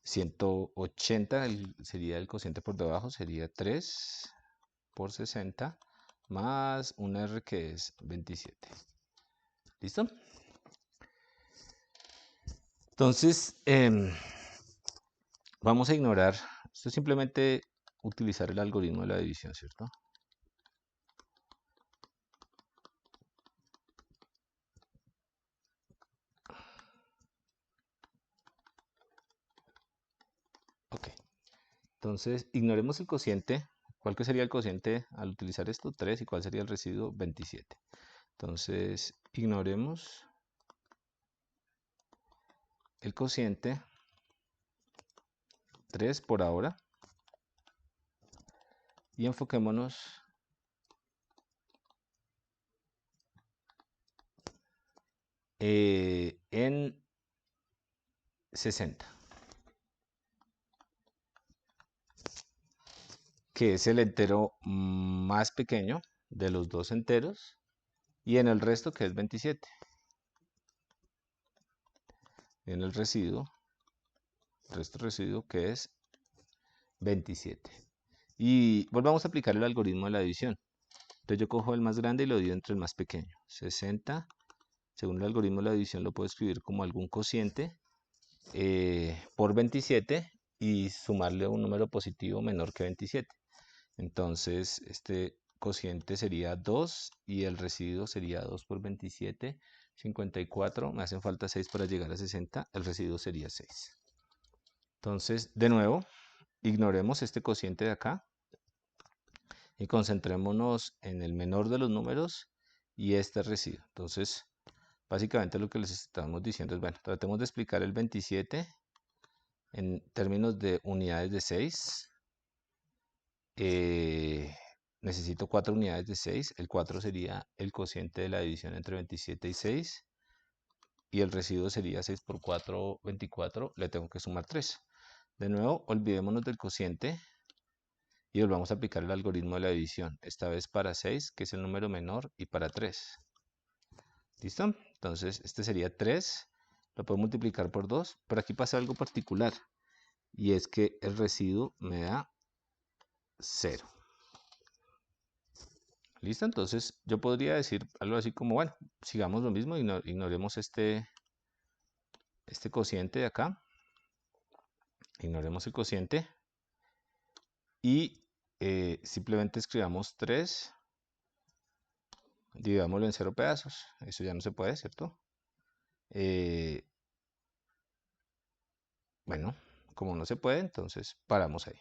180, sería el cociente por debajo, sería 3 por 60 más un R que es 27. ¿Listo? Entonces, vamos a ignorar, esto es simplemente utilizar el algoritmo de la división, ¿cierto? Ok, entonces ignoremos el cociente. ¿Cuál que sería el cociente al utilizar esto? 3. ¿Y cuál sería el residuo? 27. Entonces, ignoremos el cociente 3 por ahora y enfoquémonos en 60, que es el entero más pequeño de los dos enteros, y en el resto, que es 27. En el residuo, resto residuo, que es 27. Y volvamos a aplicar el algoritmo de la división. Entonces yo cojo el más grande y lo divido entre el más pequeño. 60, según el algoritmo de la división, lo puedo escribir como algún cociente por 27 y sumarle un número positivo menor que 27. Entonces, este cociente sería 2 y el residuo sería 2 por 27, 54. Me hacen falta 6 para llegar a 60. El residuo sería 6. Entonces, de nuevo, ignoremos este cociente de acá y concentrémonos en el menor de los números y este residuo. Entonces, básicamente lo que les estamos diciendo es, bueno, tratemos de explicar el 27 en términos de unidades de 6. Necesito 4 unidades de 6. El 4 sería el cociente de la división entre 27 y 6. y el residuo sería 6 por 4, 24, le tengo que sumar 3. De nuevo, olvidémonos del cociente y volvamos a aplicar el algoritmo de la división, esta vez para 6, que es el número menor, y para 3. ¿Listo? Entonces, este sería 3, lo puedo multiplicar por 2, pero aquí pasa algo particular, y es que el residuo me da 0. ¿Listo? Entonces, yo podría decir algo así como, bueno, sigamos lo mismo, ignoremos este cociente de acá, ignoremos el cociente, y simplemente escribamos 3, dividámoslo en 0 pedazos, eso ya no se puede, ¿cierto? Bueno, como no se puede, entonces paramos ahí.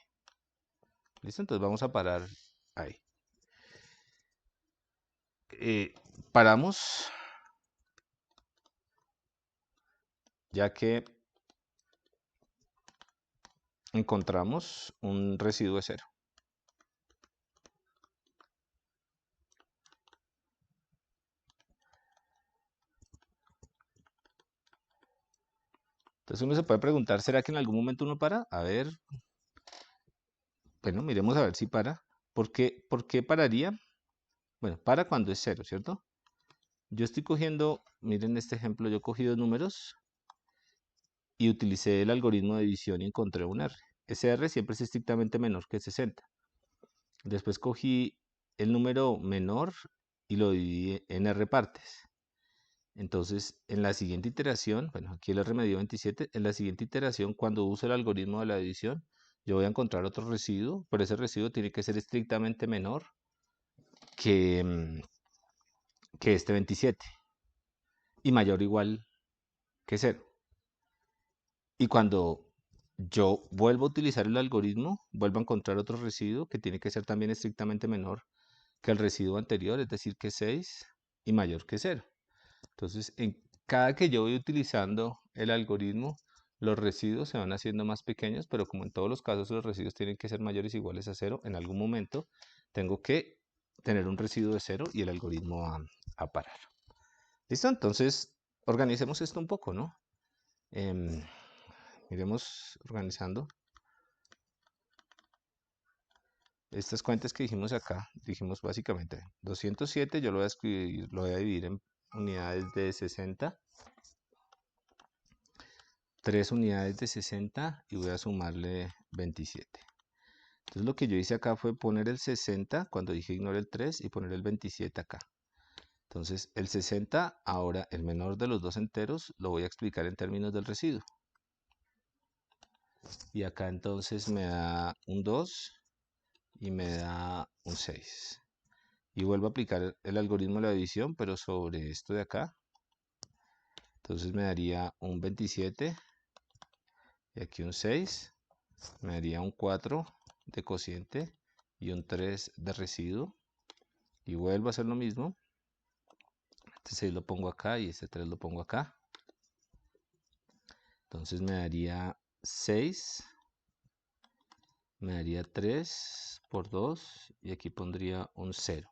¿Listo? Entonces vamos a parar ahí. Paramos, ya que encontramos un residuo de 0. Entonces uno se puede preguntar, ¿será que en algún momento uno para? A ver, bueno, miremos a ver si para. ¿Por qué pararía? Bueno, para cuando es 0, ¿cierto? Yo estoy cogiendo, miren este ejemplo, yo cogí dos números y utilicé el algoritmo de división y encontré un R. Ese R siempre es estrictamente menor que 60. Después cogí el número menor y lo dividí en R partes. Entonces, en la siguiente iteración, bueno, aquí el R me dio 27, en la siguiente iteración, cuando use el algoritmo de la división, yo voy a encontrar otro residuo, pero ese residuo tiene que ser estrictamente menor que, que este 27 y mayor o igual que 0. Y cuando yo vuelvo a utilizar el algoritmo, vuelvo a encontrar otro residuo que tiene que ser también estrictamente menor que el residuo anterior, es decir, que 6 y mayor que 0. Entonces, en cada que yo voy utilizando el algoritmo, los residuos se van haciendo más pequeños, pero como en todos los casos los residuos tienen que ser mayores o iguales a 0, en algún momento tengo que tener un residuo de 0 y el algoritmo va a parar. ¿Listo? Entonces, organicemos esto un poco, ¿no? Iremos organizando estas cuentas que dijimos acá. Dijimos básicamente 207, yo lo voy a escribir, lo voy a dividir en unidades de 60. 3 unidades de 60 y voy a sumarle 27. Entonces lo que yo hice acá fue poner el 60 cuando dije ignore el 3 y poner el 27 acá. Entonces el 60, ahora el menor de los dos enteros, lo voy a explicar en términos del residuo. Y acá entonces me da un 2 y me da un 6. Y vuelvo a aplicar el algoritmo de la división, pero sobre esto de acá. Entonces me daría un 27 y aquí un 6. Me daría un 4 de cociente y un 3 de residuo. Y vuelvo a hacer lo mismo. Este 6 lo pongo acá y este 3 lo pongo acá. Entonces me daría 6. Me daría 3 por 2 y aquí pondría un 0.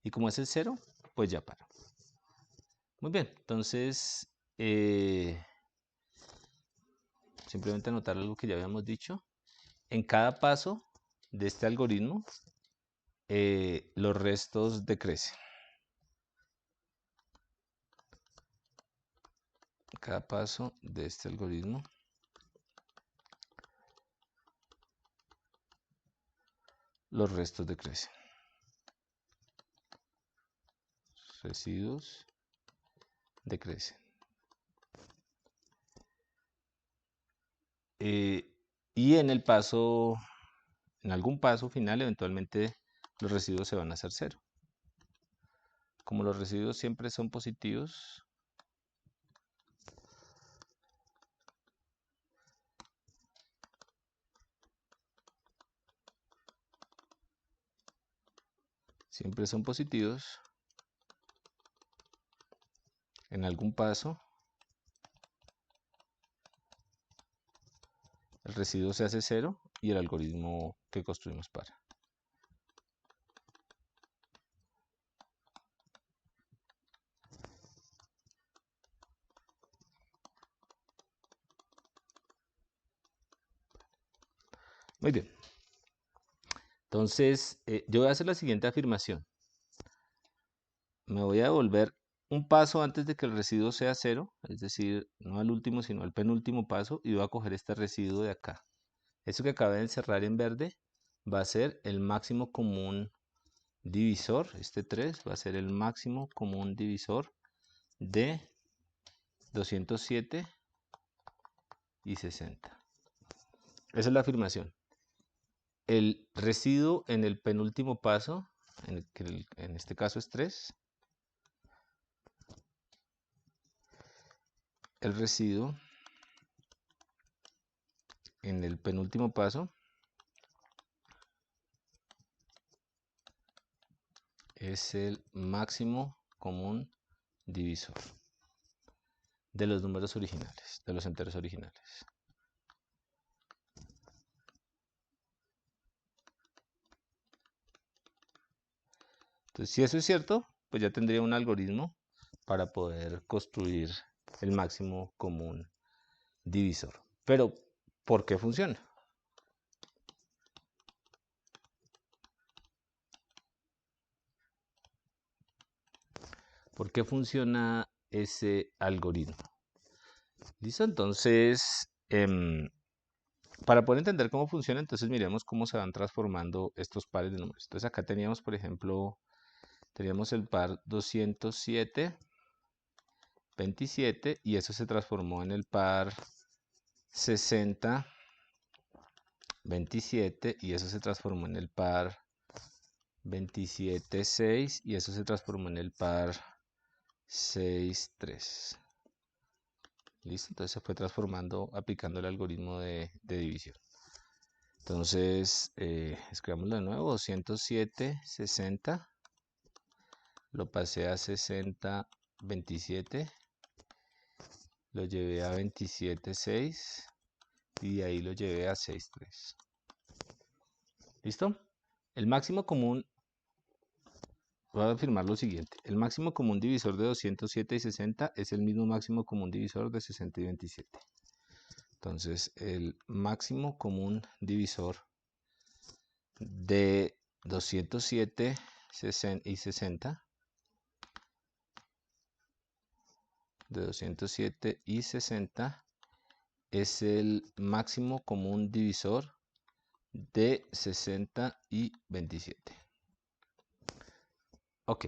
Y como es el 0, pues ya paro. Muy bien, entonces simplemente anotar algo que ya habíamos dicho. En cada paso de este algoritmo, los restos decrecen. Cada paso de este algoritmo, los restos decrecen. Residuos decrecen. Y en el paso, en algún paso final, eventualmente los residuos se van a hacer 0. Como los residuos siempre son positivos, en algún paso el residuo se hace 0 y el algoritmo que construimos para. Muy bien. Entonces, yo voy a hacer la siguiente afirmación. Me voy a devolver un paso antes de que el residuo sea 0, es decir, no al último, sino al penúltimo paso, y voy a coger este residuo de acá. Eso que acabé de encerrar en verde va a ser el máximo común divisor, este 3 va a ser el máximo común divisor de 207 y 60. Esa es la afirmación. El residuo en el penúltimo paso, en este caso es 3, el residuo en el penúltimo paso es el máximo común divisor de los números originales, de los enteros originales. Entonces, si eso es cierto, pues ya tendría un algoritmo para poder construir el máximo común divisor. Pero, ¿por qué funciona? ¿Por qué funciona ese algoritmo? ¿Listo? Entonces, para poder entender cómo funciona, entonces miremos cómo se van transformando estos pares de números. Entonces acá teníamos, por ejemplo, teníamos el par 207, 27, y eso se transformó en el par 60, 27, y eso se transformó en el par 27, 6, y eso se transformó en el par 6, 3. ¿Listo? Entonces se fue transformando aplicando el algoritmo de división. Entonces, escribámoslo de nuevo, 207, 60, lo pasé a 60, 27, lo llevé a 27, 6, y de ahí lo llevé a 6, 3. ¿Listo? El máximo común, voy a afirmar lo siguiente, el máximo común divisor de 207 y 60 es el mismo máximo común divisor de 60 y 27. Entonces, el máximo común divisor de 207 y 60, de 207 y 60 es el máximo común divisor de 60 y 27. Ok,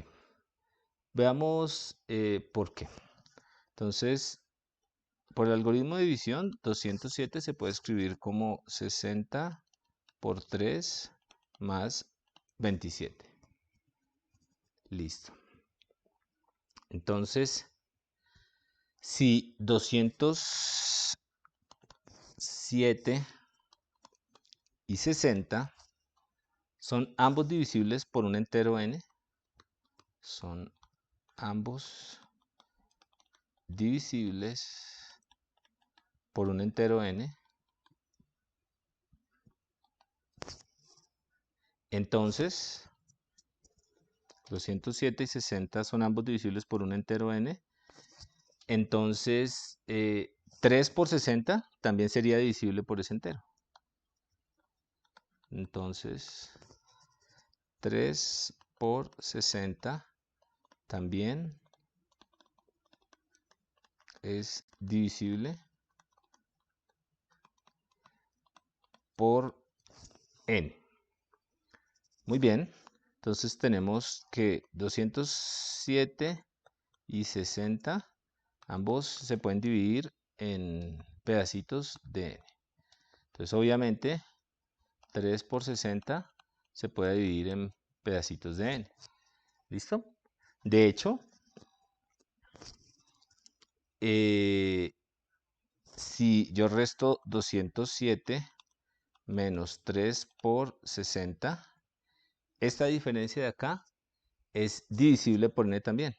veamos por qué. Entonces, por el algoritmo de división, 207 se puede escribir como 60 por 3 más 27. Listo. Entonces, si 207 y 60 son ambos divisibles por un entero n, son ambos divisibles por un entero n, entonces 207 y 60 son ambos divisibles por un entero n, entonces 3 por 60 también sería divisible por ese entero. Entonces 3 por 60 también es divisible por n. Muy bien, entonces tenemos que 207 y 60 ambos se pueden dividir en pedacitos de n. Entonces obviamente 3 por 60 se puede dividir en pedacitos de n. ¿Listo? De hecho, si yo resto 207 menos 3 por 60, esta diferencia de acá es divisible por n también.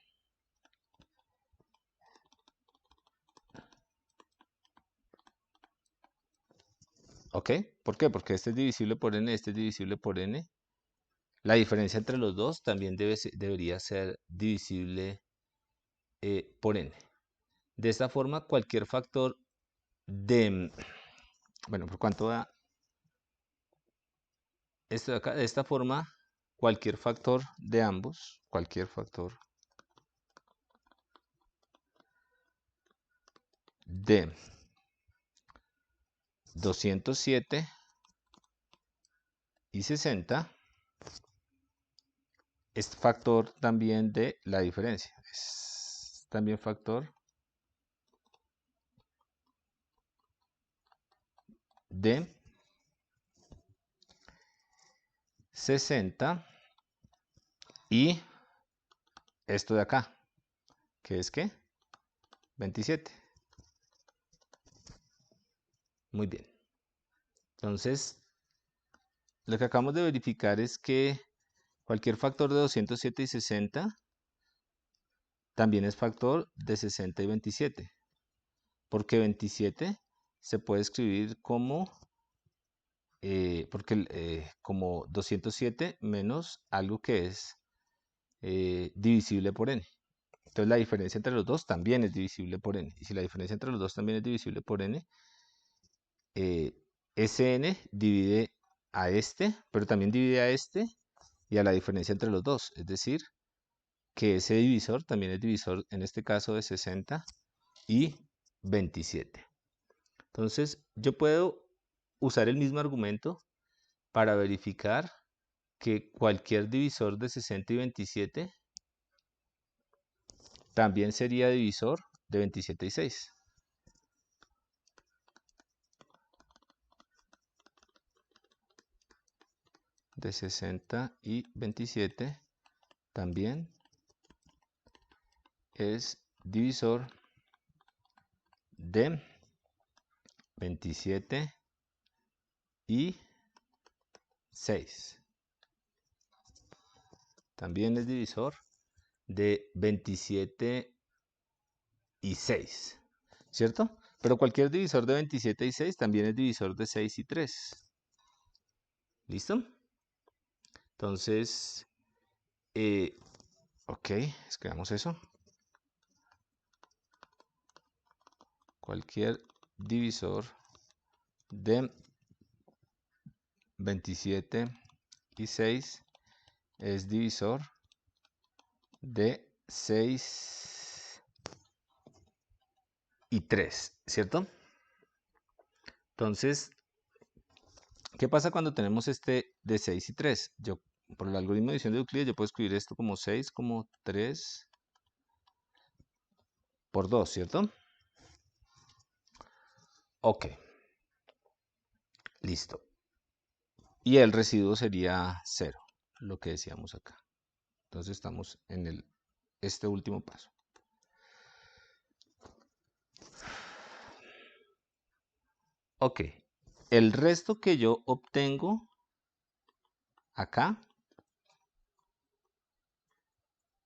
¿Ok? ¿Por qué? Porque este es divisible por n, este es divisible por n. La diferencia entre los dos también debería ser divisible por n. De esta forma, cualquier factor de, bueno, por cuanto a esto de acá, de esta forma, cualquier factor de ambos, cualquier factor de 207 y 60 es factor también de la diferencia. Es también factor de 60 y esto de acá, que es ¿qué? 27. Muy bien. Entonces, lo que acabamos de verificar es que cualquier factor de 207 y 60 también es factor de 60 y 27. Porque 27 se puede escribir como, como 207 menos algo que es divisible por n. Entonces la diferencia entre los dos también es divisible por n. Y si la diferencia entre los dos también es divisible por n, Sn divide a este, pero también divide a este y a la diferencia entre los dos. Es decir, que ese divisor también es divisor, en este caso, de 60 y 27. Entonces, yo puedo usar el mismo argumento para verificar que cualquier divisor de 60 y 27 también sería divisor de 27 y 6. De 60 y 27 también es divisor de 27 y 6. También es divisor de 27 y 6, ¿cierto? Pero cualquier divisor de 27 y 6 también es divisor de 6 y 3. ¿Listo? Entonces, ok, escribamos eso. Cualquier divisor de 27 y 6 es divisor de 6 y 3, ¿cierto? Entonces, ¿qué pasa cuando tenemos este de 6 y 3? Yo, por el algoritmo de división de Euclides, yo puedo escribir esto como 6, como 3 por 2, ¿cierto? Ok, listo. Y el residuo sería 0, lo que decíamos acá. Entonces estamos en este último paso. Ok, el resto que yo obtengo acá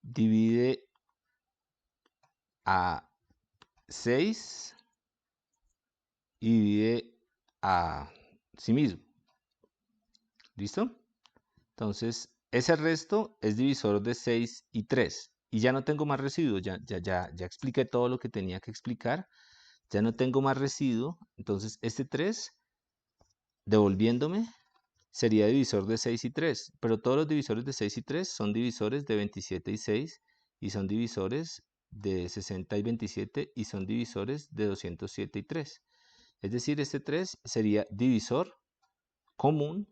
divide a 6 y divide a sí mismo. ¿Listo? Entonces, ese resto es divisor de 6 y 3. Y ya no tengo más residuo, ya expliqué todo lo que tenía que explicar. Ya no tengo más residuo. Entonces, este 3, devolviéndome, sería divisor de 6 y 3. Pero todos los divisores de 6 y 3 son divisores de 27 y 6. Y son divisores de 60 y 27. Y son divisores de 207 y 3. Es decir, este 3 sería divisor común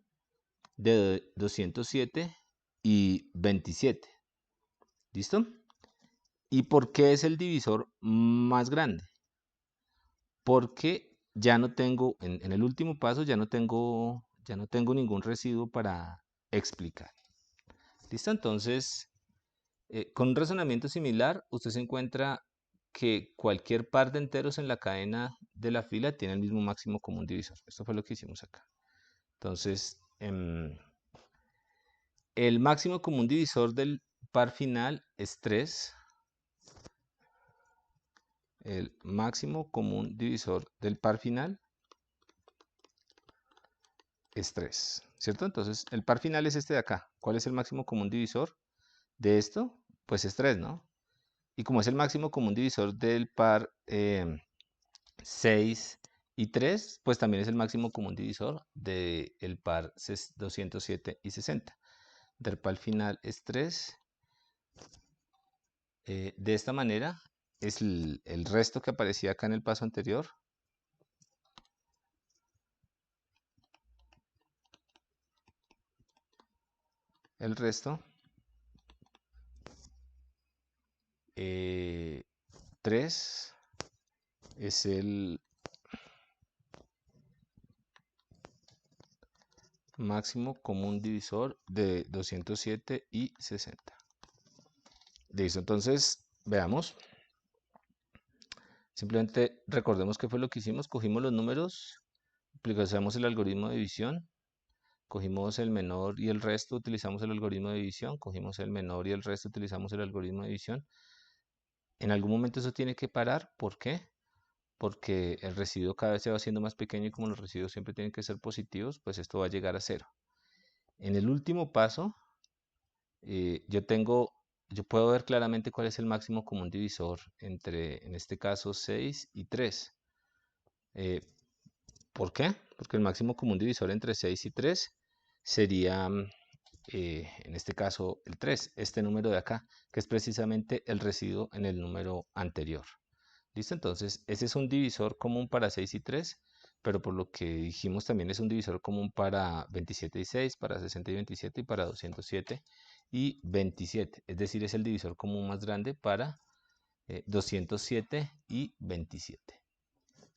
de 207 y 27. ¿Listo? ¿Y por qué es el divisor más grande? Porque ya no tengo, en el último paso, ya no tengo ningún residuo para explicar. ¿Listo? Entonces, con un razonamiento similar, usted se encuentra que cualquier par de enteros en la cadena de la fila tiene el mismo máximo común divisor. Esto fue lo que hicimos acá. Entonces, el máximo común divisor del par final es 3. El máximo común divisor del par final es 3, ¿cierto? Entonces, el par final es este de acá. ¿Cuál es el máximo común divisor de esto? Pues es 3, ¿no? Y como es el máximo común divisor del par 6 Y 3, pues también es el máximo común divisor del par 207 y 60. Derpal final es 3. De esta manera, es el resto que aparecía acá en el paso anterior. El resto, 3 es el máximo común divisor de 207 y 60. Listo, entonces veamos. Simplemente recordemos qué fue lo que hicimos. Cogimos los números, aplicamos el algoritmo de división, cogimos el menor y el resto, utilizamos el algoritmo de división, cogimos el menor y el resto, utilizamos el algoritmo de división. En algún momento eso tiene que parar. ¿Por qué? Porque el residuo cada vez se va haciendo más pequeño y como los residuos siempre tienen que ser positivos, pues esto va a llegar a 0. En el último paso, yo puedo ver claramente cuál es el máximo común divisor entre, en este caso, 6 y 3. ¿Por qué? Porque el máximo común divisor entre 6 y 3 sería, en este caso, el 3, este número de acá, que es precisamente el residuo en el número anterior. ¿Listo? Entonces, ese es un divisor común para 6 y 3, pero por lo que dijimos también es un divisor común para 27 y 6, para 60 y 27 y para 207 y 27. Es decir, es el divisor común más grande para 207 y 27.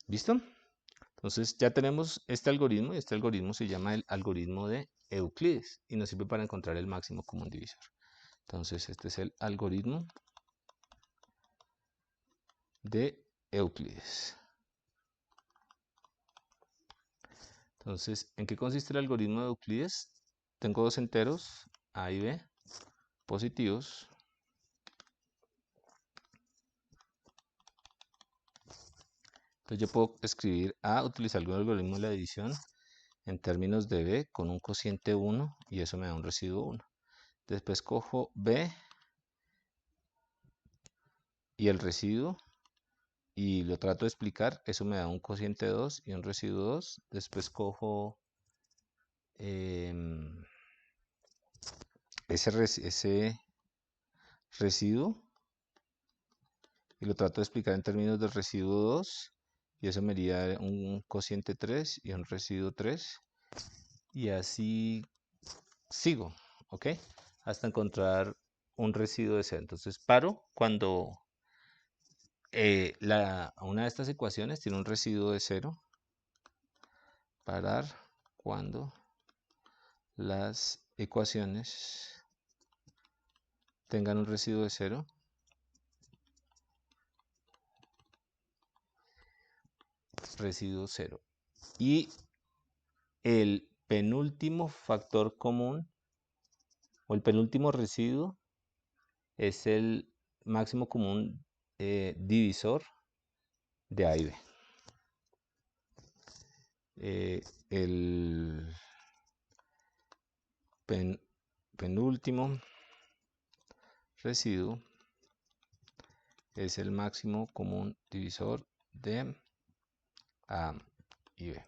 ¿Listo? Entonces ya tenemos este algoritmo y este algoritmo se llama el algoritmo de Euclides y nos sirve para encontrar el máximo común divisor. Entonces este es el algoritmo de Euclides. Entonces, ¿en qué consiste el algoritmo de Euclides? Tengo dos enteros, A y B, positivos. Entonces yo puedo escribir A, utilizar el algoritmo de la división en términos de B con un cociente 1 y eso me da un residuo 1. Después cojo B y el residuo y lo trato de explicar, eso me da un cociente 2 y un residuo 2. Después cojo ese residuo y lo trato de explicar en términos del residuo 2 y eso me daría un cociente 3 y un residuo 3 y así sigo, ¿ok? Hasta encontrar un residuo de 0. Entonces paro cuando una de estas ecuaciones tiene un residuo de 0. Parar cuando las ecuaciones tengan un residuo de 0. Residuo 0. Y el penúltimo factor común o el penúltimo residuo es el máximo común divisor de A y B. El penúltimo residuo es el máximo común divisor de A y B.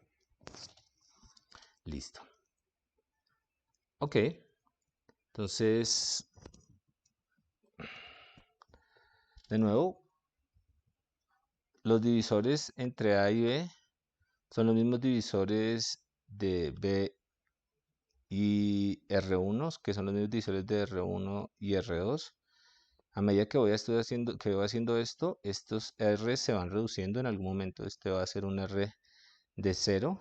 Listo. Ok. Entonces, de nuevo, los divisores entre A y B son los mismos divisores de B y R1, que son los mismos divisores de R1 y R2. A medida que voy haciendo esto, estos R se van reduciendo en algún momento. Este va a ser un R de 0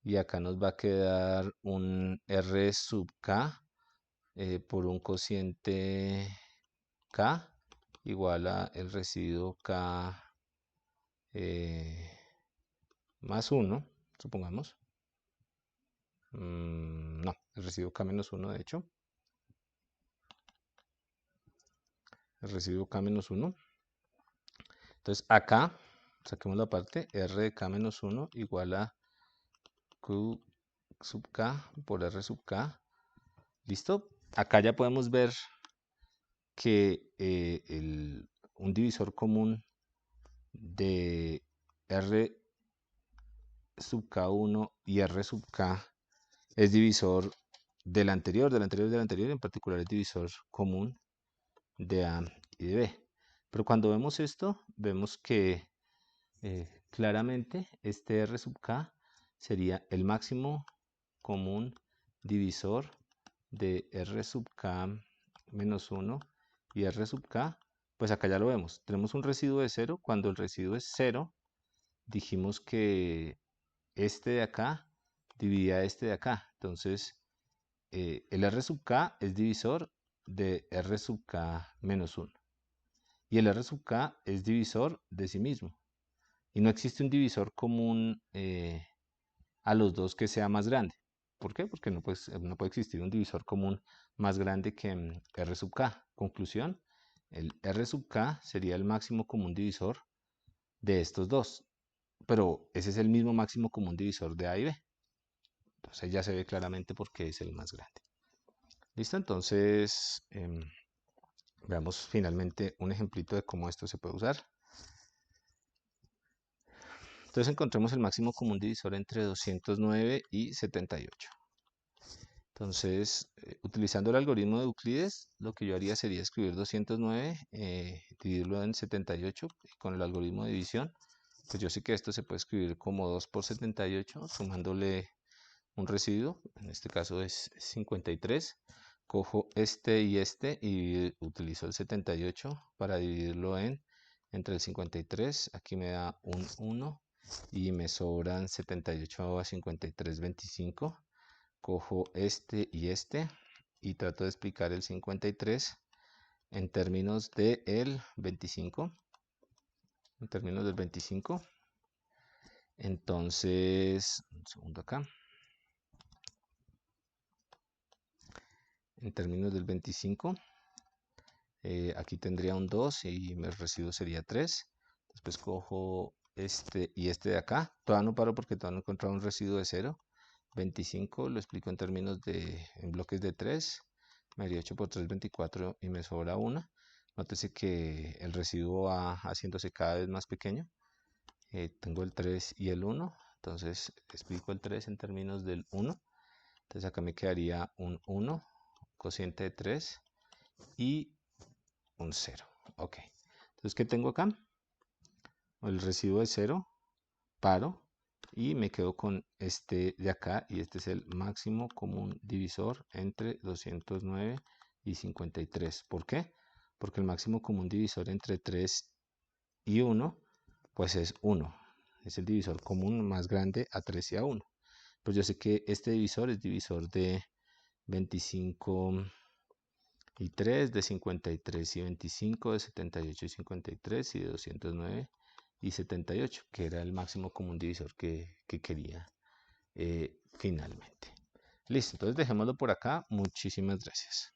y acá nos va a quedar un R sub K por un cociente K igual a el residuo K más 1, supongamos. No, el residuo K menos 1 de hecho. El residuo K menos 1. Entonces acá, saquemos la parte, R de K menos 1 igual a Q sub K por R sub K. ¿Listo? Acá ya podemos ver que un divisor común de R sub K1 y R sub K es divisor del anterior, en particular es divisor común de A y de B. Pero cuando vemos esto, vemos que claramente este R sub K sería el máximo común divisor de R sub K menos 1 y R sub K. Pues acá ya lo vemos, tenemos un residuo de 0. Cuando el residuo es 0, dijimos que este de acá dividía este de acá. Entonces, el R sub K es divisor de R sub K menos 1. Y el R sub K es divisor de sí mismo. Y no existe un divisor común a los dos que sea más grande. ¿Por qué? Porque no puede existir un divisor común más grande que R sub K. Conclusión, el R sub K sería el máximo común divisor de estos dos. Pero ese es el mismo máximo común divisor de A y B. Entonces ya se ve claramente por qué es el más grande. ¿Listo? Entonces, veamos finalmente un ejemplito de cómo esto se puede usar. Entonces encontremos el máximo común divisor entre 209 y 78. Entonces, utilizando el algoritmo de Euclides, lo que yo haría sería escribir 209, dividirlo en 78, y con el algoritmo de división, pues yo sé que esto se puede escribir como 2 por 78, sumándole un residuo, en este caso es 53. Cojo este y utilizo el 78 para dividirlo entre el 53. Aquí me da un 1 y me sobran 78 a 53, 25. Cojo este y trato de explicar el 53 en términos del 25. En términos del 25. Entonces, un segundo acá. En términos del 25, aquí tendría un 2 y mi residuo sería 3. Después cojo este y este de acá. Todavía no paro porque todavía no he encontrado un residuo de 0. 25 lo explico en términos en bloques de 3. Me haría 8 por 3, 24 y me sobra 1. Nótese que el residuo va haciéndose cada vez más pequeño. Tengo el 3 y el 1. Entonces explico el 3 en términos del 1. Entonces acá me quedaría un 1, cociente de 3 y un 0. Ok. Entonces, ¿qué tengo acá? El residuo de 0, paro y me quedo con este de acá, y este es el máximo común divisor entre 209 y 53. ¿Por qué? Porque el máximo común divisor entre 3 y 1 pues es 1. Es el divisor común más grande a 3 y a 1. Pues yo sé que este divisor es divisor de 25 y 3, de 53 y 25, de 78 y 53 y de 209 y 78, que era el máximo común divisor que quería finalmente. Listo, entonces dejémoslo por acá. Muchísimas gracias.